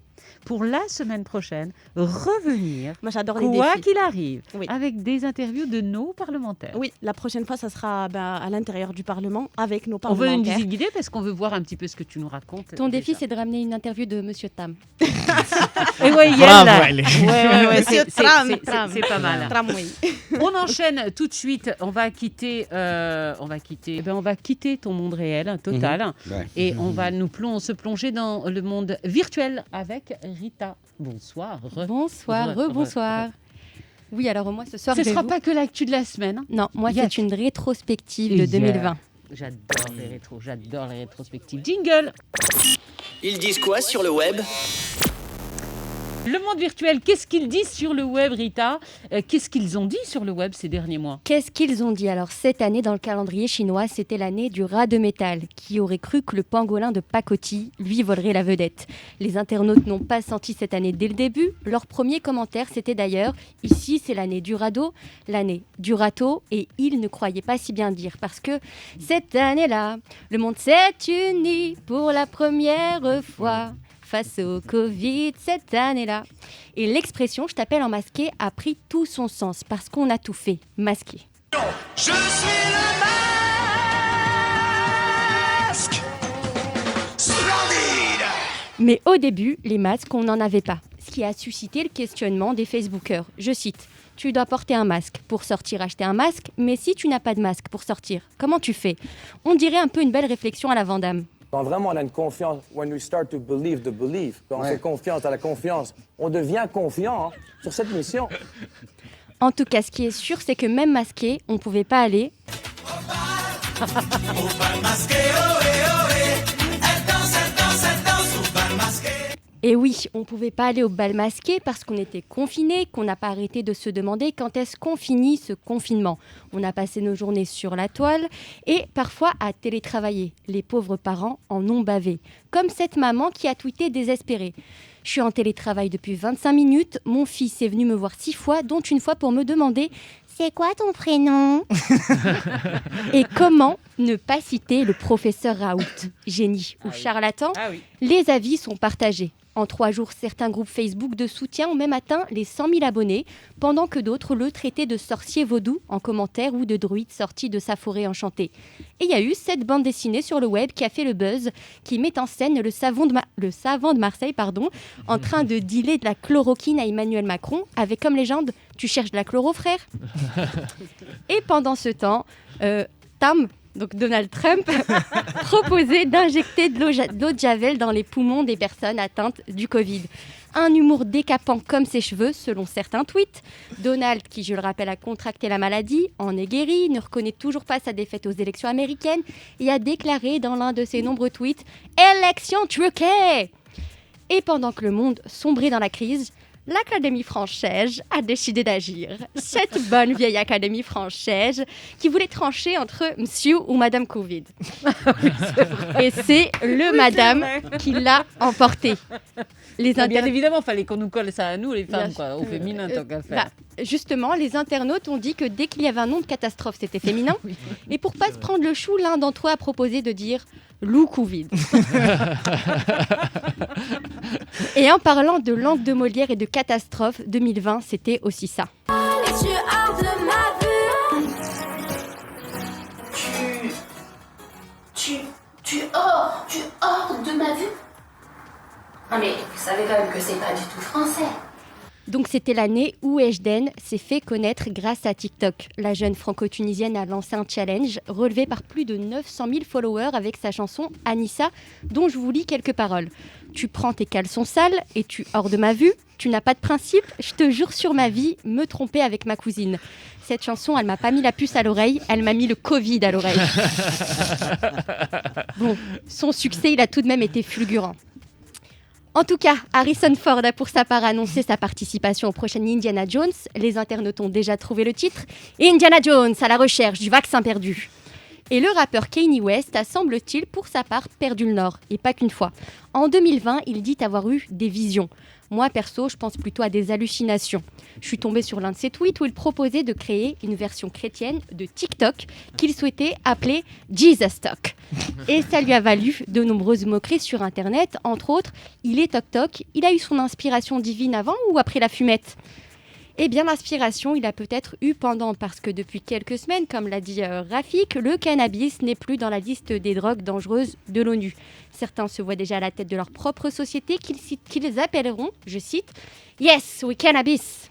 Pour la semaine prochaine, revenir, moi, j'adore les quoi défis. qu'il arrive, avec des interviews de nos parlementaires. Oui, la prochaine fois, ça sera à l'intérieur du Parlement avec nos parlementaires. On veut une visite guidée parce qu'on veut voir un petit peu ce que tu nous racontes. Ton défi, c'est de ramener une interview de Monsieur Tam. Et ouais, c'est pas mal. Tram, oui. On enchaîne tout de suite. On va quitter ton monde réel total et on va se plonger dans le monde virtuel avec Rita. Bonsoir. Bonsoir. Oui, alors moi ce soir, ce ne sera pas que l'actu de la semaine. Non, moi c'est une rétrospective de 2020. J'adore les rétrospectives. Jingle. Ils disent quoi sur le web ? Le monde virtuel, qu'est-ce qu'ils disent sur le web, Rita ? Qu'est-ce qu'ils ont dit sur le web ces derniers mois ? Qu'est-ce qu'ils ont dit ? Alors, cette année, dans le calendrier chinois, c'était l'année du rat de métal. Qui aurait cru que le pangolin de Pacotille, lui, volerait la vedette ? Les internautes n'ont pas senti cette année dès le début. Leur premier commentaire, c'était d'ailleurs « Ici, c'est l'année du radeau, l'année du râteau. » Et ils ne croyaient pas si bien dire. Parce que cette année-là, le monde s'est uni pour la première fois face au Covid cette année-là. Et l'expression « je t'appelle en masqué » a pris tout son sens parce qu'on a tout fait, masqué. Je suis le masque splendide. Mais au début, les masques, on n'en avait pas. Ce qui a suscité le questionnement des Facebookers. Je cite, « Tu dois porter un masque pour sortir acheter un masque, mais si tu n'as pas de masque pour sortir, comment tu fais ?» On dirait un peu une belle réflexion à la Van Damme. Quand vraiment on a une confiance, when we start to believe the belief, quand on fait confiance à la confiance, on devient confiant sur cette mission. En tout cas, ce qui est sûr, c'est que même masqué, on ne pouvait pas aller. Et oui, on ne pouvait pas aller au bal masqué parce qu'on était confinés, qu'on n'a pas arrêté de se demander quand est-ce qu'on finit ce confinement. On a passé nos journées sur la toile et parfois à télétravailler. Les pauvres parents en ont bavé. Comme cette maman qui a tweeté désespérée. Je suis en télétravail depuis 25 minutes, mon fils est venu me voir 6 fois, dont une fois pour me demander « C'est quoi ton prénom ?» Et comment ne pas citer le professeur Raoult, génie ou charlatan ? Les avis sont partagés. En 3 jours, certains groupes Facebook de soutien ont même atteint les 100 000 abonnés, pendant que d'autres le traitaient de sorcier vaudou en commentaire ou de druide sorti de sa forêt enchantée. Et il y a eu cette bande dessinée sur le web qui a fait le buzz, qui met en scène le savant de Marseille, en train de dealer de la chloroquine à Emmanuel Macron, avec comme légende « Tu cherches de la chloro, frère ?» Et pendant ce temps, donc Donald Trump, proposait d'injecter de l'eau de Javel dans les poumons des personnes atteintes du Covid. Un humour décapant comme ses cheveux, selon certains tweets. Donald, qui je le rappelle a contracté la maladie, en est guéri, ne reconnaît toujours pas sa défaite aux élections américaines et a déclaré dans l'un de ses nombreux tweets « Élection truquée !» Et pendant que le monde sombrait dans la crise, l'Académie française a décidé d'agir. Cette bonne vieille Académie française qui voulait trancher entre Monsieur ou Madame Covid. Et c'est le Madame qui l'a emporté. Bien évidemment, il fallait qu'on nous colle ça à nous, les femmes, quoi, au féminin, tant qu'à faire. Justement, les internautes ont dit que dès qu'il y avait un nom de catastrophe, c'était féminin. Oui. Et pour pas se prendre le chou, l'un d'entre eux a proposé de dire loup Covid. Et en parlant de langue de Molière et de catastrophe, 2020, c'était aussi ça. Tu hors de ma vue. Tu hors de ma vue. Non mais vous savez quand même que c'est pas du tout français. Donc c'était l'année où Ejden s'est fait connaître grâce à TikTok. La jeune franco-tunisienne a lancé un challenge relevé par plus de 900 000 followers avec sa chanson Anissa, dont je vous lis quelques paroles. Tu prends tes caleçons sales et tu hors de ma vue. Tu n'as pas de principe, je te jure sur ma vie, me tromper avec ma cousine. Cette chanson, elle m'a pas mis la puce à l'oreille, elle m'a mis le Covid à l'oreille. Bon, son succès, il a tout de même été fulgurant. En tout cas, Harrison Ford a pour sa part annoncé sa participation au prochain Indiana Jones. Les internautes ont déjà trouvé le titre. Indiana Jones à la recherche du vaccin perdu. Et le rappeur Kanye West a, semble-t-il, pour sa part, perdu le nord. Et pas qu'une fois. En 2020, il dit avoir eu des visions. Moi, perso, je pense plutôt à des hallucinations. Je suis tombée sur l'un de ses tweets où il proposait de créer une version chrétienne de TikTok qu'il souhaitait appeler Jesus Talk. Et ça lui a valu de nombreuses moqueries sur Internet. Entre autres, il est toc-toc. Il a eu son inspiration divine avant ou après la fumette ? Eh bien, l'inspiration, il a peut-être eu pendant, parce que depuis quelques semaines, comme l'a dit Rafik, le cannabis n'est plus dans la liste des drogues dangereuses de l'ONU. Certains se voient déjà à la tête de leur propre société qu'ils appelleront, je cite, « Yes, we cannabis ».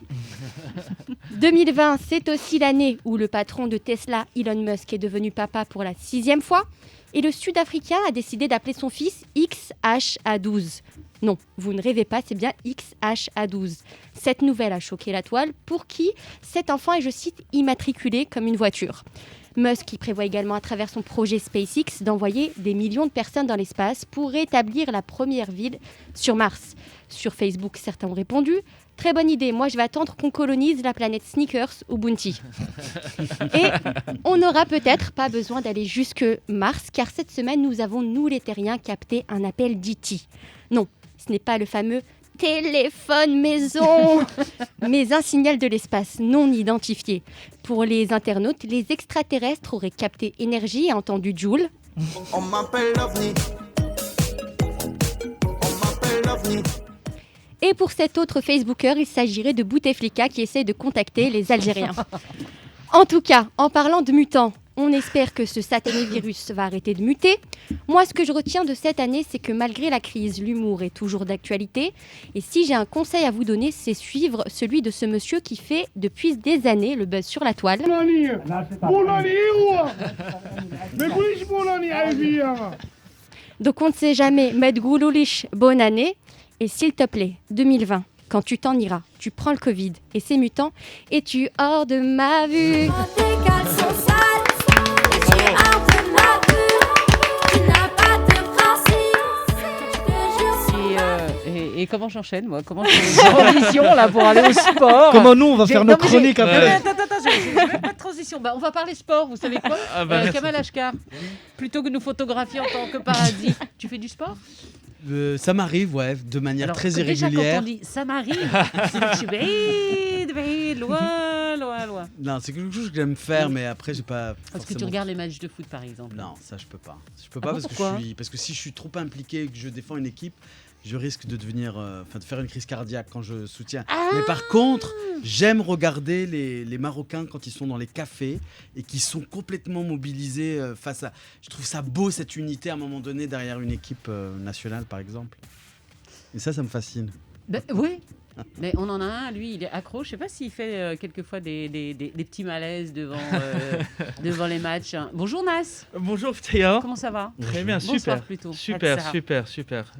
2020, c'est aussi l'année où le patron de Tesla, Elon Musk, est devenu papa pour la 6e fois. Et le Sud-Africain a décidé d'appeler son fils XHA12. Non, vous ne rêvez pas, c'est bien XHA12. Cette nouvelle a choqué la toile, pour qui cet enfant est, je cite, immatriculé comme une voiture. Musk qui prévoit également à travers son projet SpaceX d'envoyer des millions de personnes dans l'espace pour rétablir la première ville sur Mars. Sur Facebook, certains ont répondu « Très bonne idée, moi je vais attendre qu'on colonise la planète Sneakers ou Bounty ». Et on n'aura peut-être pas besoin d'aller jusque Mars, car cette semaine, nous avons, nous les terriens, capté un appel d'E.T. Non, ce n'est pas le fameux téléphone maison, mais un signal de l'espace non identifié. Pour les internautes, les extraterrestres auraient capté énergie et entendu Joule. On m'appelle l'OVNI. Et pour cet autre Facebooker, il s'agirait de Bouteflika qui essaie de contacter les Algériens. En tout cas, en parlant de mutants, on espère que ce satané virus va arrêter de muter. Moi, ce que je retiens de cette année, c'est que malgré la crise, l'humour est toujours d'actualité. Et si j'ai un conseil à vous donner, c'est suivre celui de ce monsieur qui fait depuis des années le buzz sur la toile. Donc on ne sait jamais, mais Gouloulich, bonne année. Et s'il te plaît, 2020, quand tu t'en iras, tu prends le Covid et ses mutants et tu hors de ma vue. Et comment j'enchaîne, moi? Comment je fais une transition là pour aller au sport? Comment nous, on va faire nos chroniques après? Attends, j'ai même pas de transition. Bah, on va parler sport, vous savez quoi? Kamal Ashkar, plutôt que de nous photographier en tant que paradis, tu fais du sport? Ça m'arrive, ouais, de manière très irrégulière. Déjà, quand on dit ça m'arrive, je suis vite, loin. Non, c'est quelque chose que j'aime faire, mais après, j'ai pas. Parce que tu regardes les matchs de foot, par exemple. Non, ça, je peux pas. Je peux pas parce que si je suis trop impliqué et que je défends une équipe, je risque de devenir, de faire une crise cardiaque quand je soutiens. Mais par contre, j'aime regarder les Marocains quand ils sont dans les cafés et qui sont complètement mobilisés face à. Je trouve ça beau cette unité à un moment donné derrière une équipe nationale, par exemple. Et ça me fascine. Oui. Mais on en a un, lui, il est accro. Je sais pas s'il fait quelquefois des petits malaises devant les matchs. Bonjour Nas. Bonjour Théa. Comment ça va? Très bien, Bonsoir, plutôt. Super.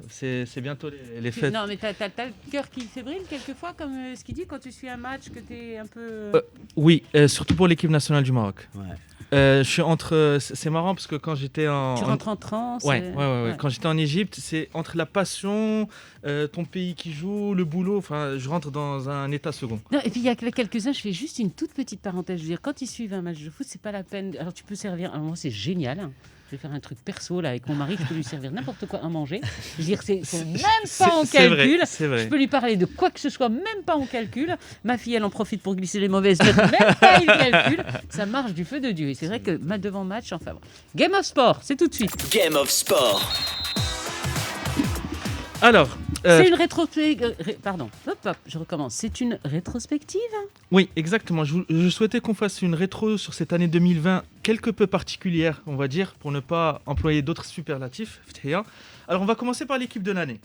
C'est bientôt les fêtes. Non, mais t'as le cœur qui fébrile quelquefois, comme ce qu'il dit quand tu suis un match, que t'es un peu... Oui, surtout pour l'équipe nationale du Maroc. Ouais. Je suis entre. C'est marrant parce que quand j'étais en. Tu rentres en transe. Ouais. Quand j'étais en Égypte, c'est entre la passion, ton pays qui joue, le boulot. Enfin, je rentre dans un état second. Non, et puis il y a quelques-uns. Je fais juste une toute petite parenthèse. Je veux dire, quand ils suivent un match de foot, c'est pas la peine. Alors tu peux servir. Alors, moi, c'est génial. vais faire un truc perso là avec mon mari, je peux lui servir n'importe quoi à manger. Je veux dire, c'est même pas en calcul. C'est vrai. Je peux lui parler de quoi que ce soit, même pas en calcul. Ma fille, elle en profite pour glisser les mauvaises notes, même pas en calcul. Ça marche du feu de Dieu. Et c'est vrai que devant match, enfin bon. Game of Sport, c'est tout de suite. Game of Sport. Alors, c'est une rétrospective. Pardon, hop, je recommence. C'est une rétrospective. Oui, exactement. Je souhaitais qu'on fasse une rétro sur cette année 2020, quelque peu particulière, on va dire, pour ne pas employer d'autres superlatifs. Alors, on va commencer par l'équipe de l'année.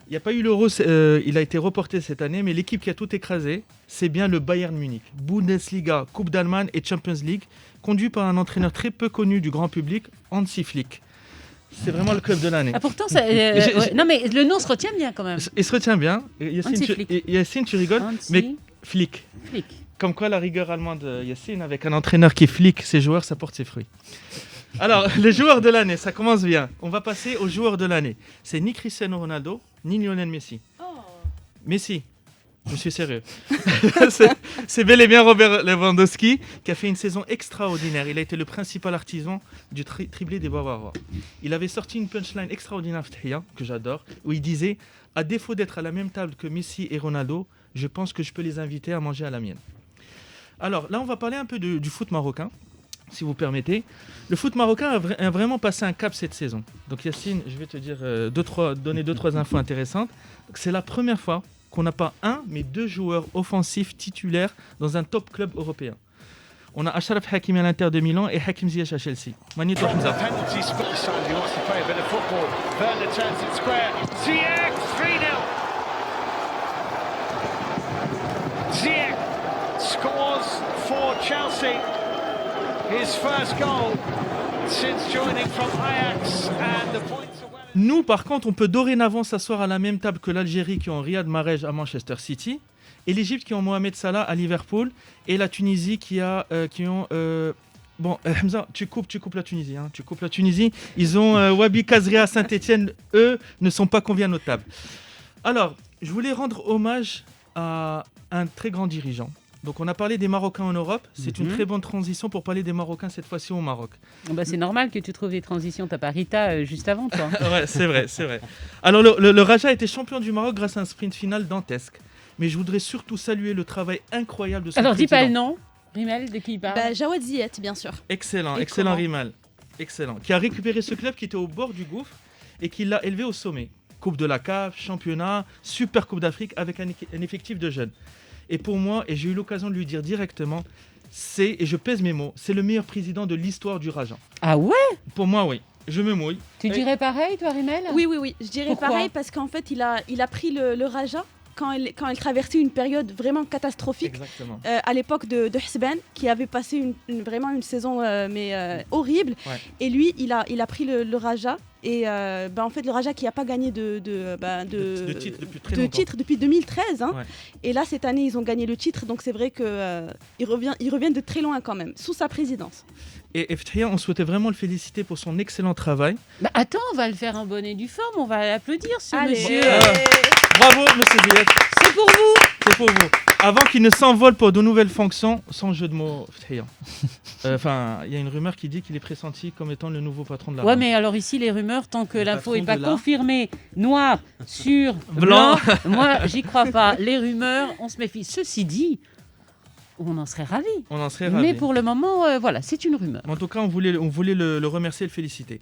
Il n'y a pas eu l'Euro, il a été reporté cette année, mais l'équipe qui a tout écrasé, c'est bien le Bayern Munich. Bundesliga, Coupe d'Allemagne et Champions League, conduit par un entraîneur très peu connu du grand public, Hansi Flick. C'est vraiment le club de l'année. Ah, pourtant, ça, non mais le nom se retient bien quand même. Il se retient bien. Yacine, tu rigoles, mais Flick. Comme quoi la rigueur allemande de Yacine, avec un entraîneur qui flic ses joueurs, ça porte ses fruits. Alors, les joueurs de l'année, ça commence bien. On va passer aux joueurs de l'année. C'est ni Cristiano Ronaldo, ni Lionel Messi. Messi, je suis sérieux. c'est bel et bien Robert Lewandowski qui a fait une saison extraordinaire. Il a été le principal artisan du triplé des Bavarois. Il avait sorti une punchline extraordinaire, que j'adore, où il disait « À défaut d'être à la même table que Messi et Ronaldo, je pense que je peux les inviter à manger à la mienne. » Alors là, on va parler un peu du foot marocain, si vous permettez. Le foot marocain a vraiment passé un cap cette saison. Donc Yacine, je vais te dire donner 2-3 infos intéressantes. Donc, c'est la première fois qu'on n'a pas un, mais 2 joueurs offensifs titulaires dans un top club européen. On a Achraf Hakimi à l'Inter de Milan et Hakim Ziyech à Chelsea. Magneto Hamza. Ziyech scores for Chelsea. His first goal since joining from Ajax and the points. Nous, par contre, on peut dorénavant s'asseoir à la même table que l'Algérie qui ont Riyad Mahrez à Manchester City, et l'Égypte qui ont Mohamed Salah à Liverpool, et la Tunisie qui ont... Hamza, tu coupes la Tunisie. Hein, tu coupes la Tunisie. Ils ont Wabi Kazri à Saint-Etienne. Eux ne sont pas conviés à notre table. Alors, je voulais rendre hommage à un très grand dirigeant. Donc on a parlé des Marocains en Europe, c'est une très bonne transition pour parler des Marocains cette fois-ci au Maroc. C'est normal que tu trouves des transitions, t'as pas Rita juste avant toi. Ouais, c'est vrai. Alors le Raja a été champion du Maroc grâce à un sprint final dantesque. Mais je voudrais surtout saluer le travail incroyable de son président. Alors dis pas le nom, Rimel, de qui il parle. Jawad Ziyech, bien sûr. Excellent Rimel. Excellent. Qui a récupéré ce club qui était au bord du gouffre et qui l'a élevé au sommet. Coupe de la CAF, championnat, super Coupe d'Afrique avec un effectif de jeunes. Et pour moi, et j'ai eu l'occasion de lui dire directement, et je pèse mes mots, c'est le meilleur président de l'histoire du Raja. Ah ouais ? Pour moi, oui. Je me mouille. Tu dirais pareil, toi, Rimel ? Oui. Je dirais pareil parce qu'en fait, il a pris le Raja quand elle traversait une période vraiment catastrophique. À l'époque de Hsban, qui avait passé vraiment une saison horrible. Ouais. Et lui, il a pris le Raja. Et en fait, le Raja qui n'a pas gagné de titre depuis 2013. Hein. Ouais. Et là, cette année, ils ont gagné le titre. Donc, c'est vrai qu'ils reviennent de très loin quand même, sous sa présidence. Et Ftahia, on souhaitait vraiment le féliciter pour son excellent travail. Attends, on va le faire en bonne et due forme. On va l'applaudir, ce monsieur. Bravo, monsieur Ziyech. C'est pour vous. Avant qu'il ne s'envole pour de nouvelles fonctions, sans jeu de mots, Ftahia. Il y a une rumeur qui dit qu'il est pressenti comme étant le nouveau patron de la Ouais, mais alors ici, les rumeurs, tant que l'info n'est pas confirmée, noir sur blanc, moi, j'y crois pas. Les rumeurs, on se méfie. Ceci dit, on en serait ravis. Mais pour le moment, voilà, c'est une rumeur. En tout cas, on voulait le remercier et le féliciter.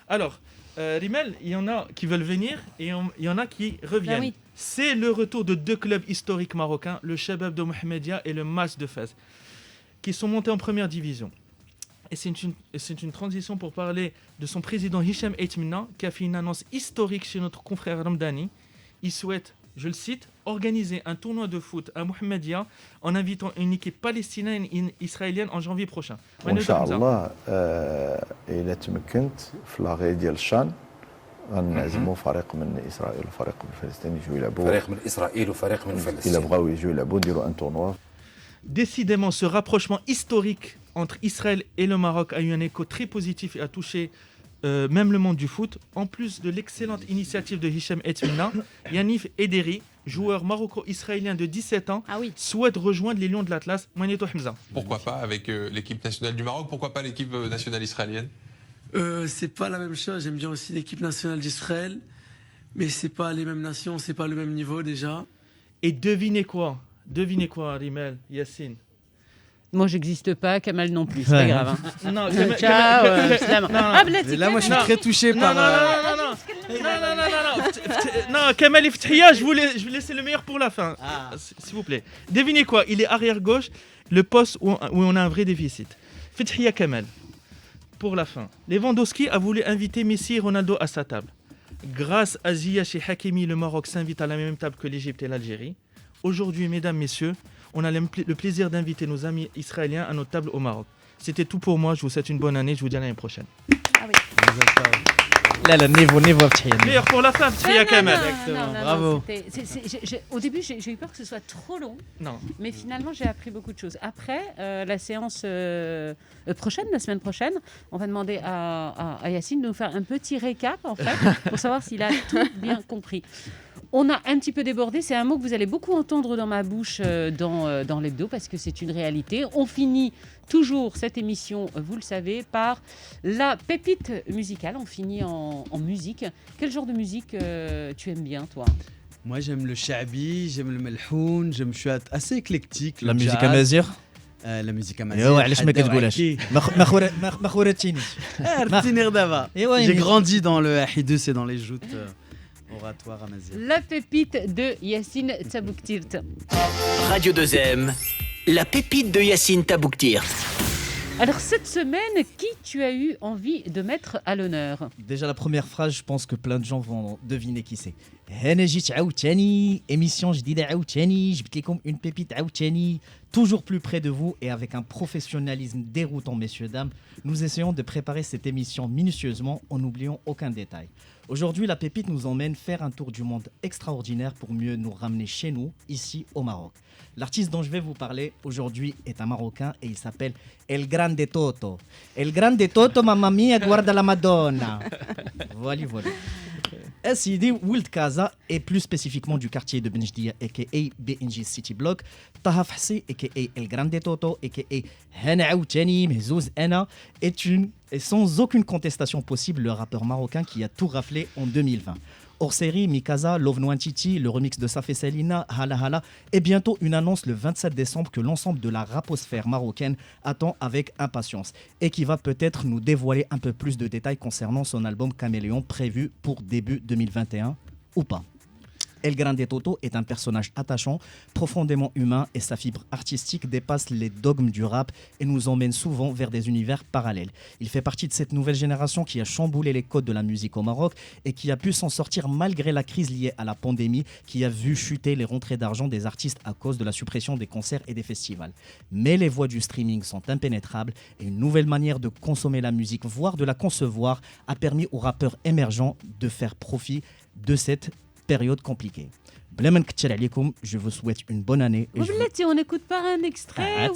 Alors, Rimel, il y en a qui veulent venir et il y en a qui reviennent. Oui. C'est le retour de 2 clubs historiques marocains, le Chabab de Mohamedia et le Mas de Fès, qui sont montés en première division. Et c'est une transition pour parler de son président Hicham Eitmina, qui a fait une annonce historique chez notre confrère Ramdani. Il souhaite, je le cite, organiser un tournoi de foot à Mohamedia en invitant une équipe palestinienne et israélienne en janvier prochain. إن شاء الله إذا تمكنت في لاغي ديال الشان غنعزموا فريق من إسرائيل وفريق من فلسطين يجوا يلعبوا. فريق من إسرائيل وفريق من فلسطين. إلا بغاو يجوا يلعبوا نديروا un tournoi. Décidément, ce rapprochement historique entre Israël et le Maroc a eu un écho très positif et a touché même le monde du foot. En plus de l'excellente initiative de Hicham Eitmina, Yanif Ederi, joueur maroco-israélien de 17 ans, souhaite rejoindre les Lions de l'Atlas. Magneto Hamza. Pourquoi pas avec l'équipe nationale du Maroc? Pourquoi pas l'équipe nationale israélienne? C'est pas la même chose. J'aime bien aussi l'équipe nationale d'Israël, mais c'est pas les mêmes nations, c'est pas le même niveau déjà. Et devinez quoi, Rimel, Yacine. Moi, j'existe pas, Kamal non plus, c'est pas grave. Hein. Non, ciao, salam. Ah, là, moi, je suis très touché par. Non, Kamal et Fthiya, je vais laisser le meilleur pour la fin, s'il vous plaît. Devinez quoi, il est arrière-gauche, le poste où on a un vrai déficit. Fthiya Kamal, pour la fin. Lewandowski a voulu inviter Messi et Ronaldo à sa table. Grâce à Ziyech et Hakimi, le Maroc s'invite à la même table que l'Égypte et l'Algérie. Aujourd'hui, mesdames, messieurs, on a le plaisir d'inviter nos amis israéliens à notre table au Maroc. C'était tout pour moi, je vous souhaite une bonne année, je vous dis à l'année prochaine. Ah oui. Là, niveau meilleur pour la fin, Fthiya Kamal. Bravo. Au début, j'ai eu peur que ce soit trop long. Non. Mais finalement, j'ai appris beaucoup de choses. Après, la séance prochaine, la semaine prochaine, on va demander à Yacine de nous faire un petit récap, en fait, pour savoir s'il a tout bien compris. On a un petit peu débordé, c'est un mot que vous allez beaucoup entendre dans ma bouche dans l'hebdo parce que c'est une réalité. On finit toujours cette émission, vous le savez, par la pépite musicale. On finit en musique. Quel genre de musique tu aimes bien, toi ? Moi, j'aime le shabi, j'aime le melhoun, je suis assez éclectique. La musique amazigh. La musique amazigh. J'ai grandi dans le Ahidus et dans les joutes. Oratoire amazigh. La pépite de Yacine Tabouktirt. Radio 2M, la pépite de Yacine Tabouktirt. Alors cette semaine, qui tu as eu envie de mettre à l'honneur ? Déjà la première phrase, je pense que plein de gens vont deviner qui c'est. Hana jit aoutani, émission jdida aoutani, jbit lekom une pépite aoutani, toujours plus près de vous et avec un professionnalisme déroutant, messieurs dames, nous essayons de préparer cette émission minutieusement en n'oubliant aucun détail. Aujourd'hui, la pépite nous emmène faire un tour du monde extraordinaire pour mieux nous ramener chez nous, ici au Maroc. L'artiste dont je vais vous parler aujourd'hui est un Marocain et il s'appelle El Grande Toto. El Grande Toto, mamma mia, guarda la Madonna. Voilà. Sidi Wild Casa et plus spécifiquement du quartier de Benjdia aka BNG City Block, Taha Fahsi aka El Grande Toto aka Hana Aoutani Mehzouz Ana est sans aucune contestation possible le rappeur marocain qui a tout raflé en 2020. Hors série, Mikasa, Love Nwantiti, le remix de Safé Selina, Hala Hala, et bientôt une annonce le 27 décembre que l'ensemble de la raposphère marocaine attend avec impatience et qui va peut-être nous dévoiler un peu plus de détails concernant son album Caméléon prévu pour début 2021 ou pas. El Grande Toto est un personnage attachant, profondément humain et sa fibre artistique dépasse les dogmes du rap et nous emmène souvent vers des univers parallèles. Il fait partie de cette nouvelle génération qui a chamboulé les codes de la musique au Maroc et qui a pu s'en sortir malgré la crise liée à la pandémie qui a vu chuter les rentrées d'argent des artistes à cause de la suppression des concerts et des festivals. Mais les voies du streaming sont impénétrables et une nouvelle manière de consommer la musique, voire de la concevoir, a permis aux rappeurs émergents de faire profit de cette période compliquée. Je vous souhaite une bonne année. On n'écoute pas un extrait.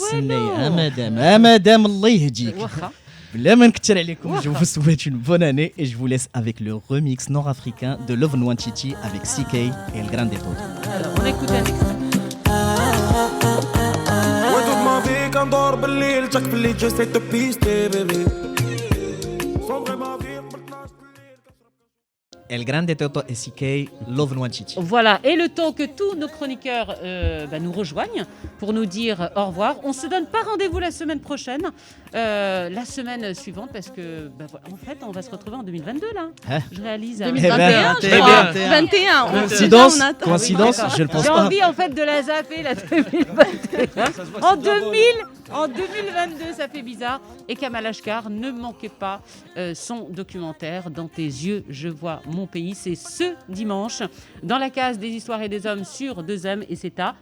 Je vous souhaite une bonne année et je vous laisse avec le remix nord-africain de Love Nwantiti avec CK et El Grande Toto. Alors, on écoute un extrait. El Grande Toto et CK, Love Nwantiti. Voilà, et le temps que tous nos chroniqueurs nous rejoignent pour nous dire au revoir, on se donne pas rendez-vous la semaine prochaine, la semaine suivante, parce que en fait, on va se retrouver en 2022 là. Hein? Je réalise. 2021, je crois. 21. Coïncidence, je le pense J'ai pas. envie en fait de la zapper la 2021. En 2022, ça fait bizarre. Et Kamal Ashkar, ne manquez pas son documentaire Dans tes yeux, je vois mon pays. C'est ce dimanche dans la case des histoires et des hommes sur 2M et c'est à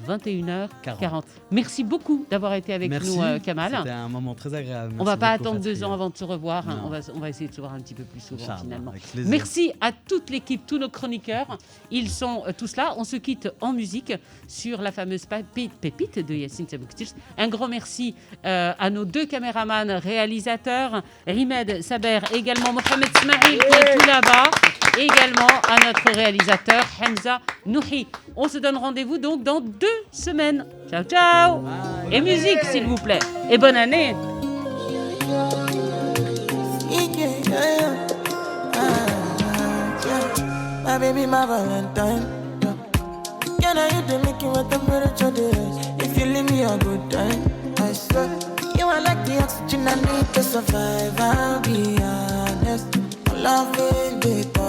21h40. Merci beaucoup d'avoir été avec nous, Kamal. C'était un moment très agréable. On va pas attendre 2 ans avant de se revoir. On va essayer de se voir un petit peu plus souvent finalement. Merci à toute l'équipe, tous nos chroniqueurs. Ils sont tous là. On se quitte en musique sur la fameuse pépite de Yacine Tabouktirt. Un grand merci à nos 2 caméramans réalisateurs, Rimed Saber et également Mohamed Smaïl qui est tout là-bas. Et également à notre réalisateur Hamza Nouhi. On se donne rendez-vous donc dans 2 semaines. Ciao, ciao. Et musique, s'il vous plaît. Et bonne année. be my Valentine. Yeah. Can I you to make you a temperature rise? If you leave me a good time, I swear. You are like the oxygen I need to survive, I'll be honest. Love it, baby.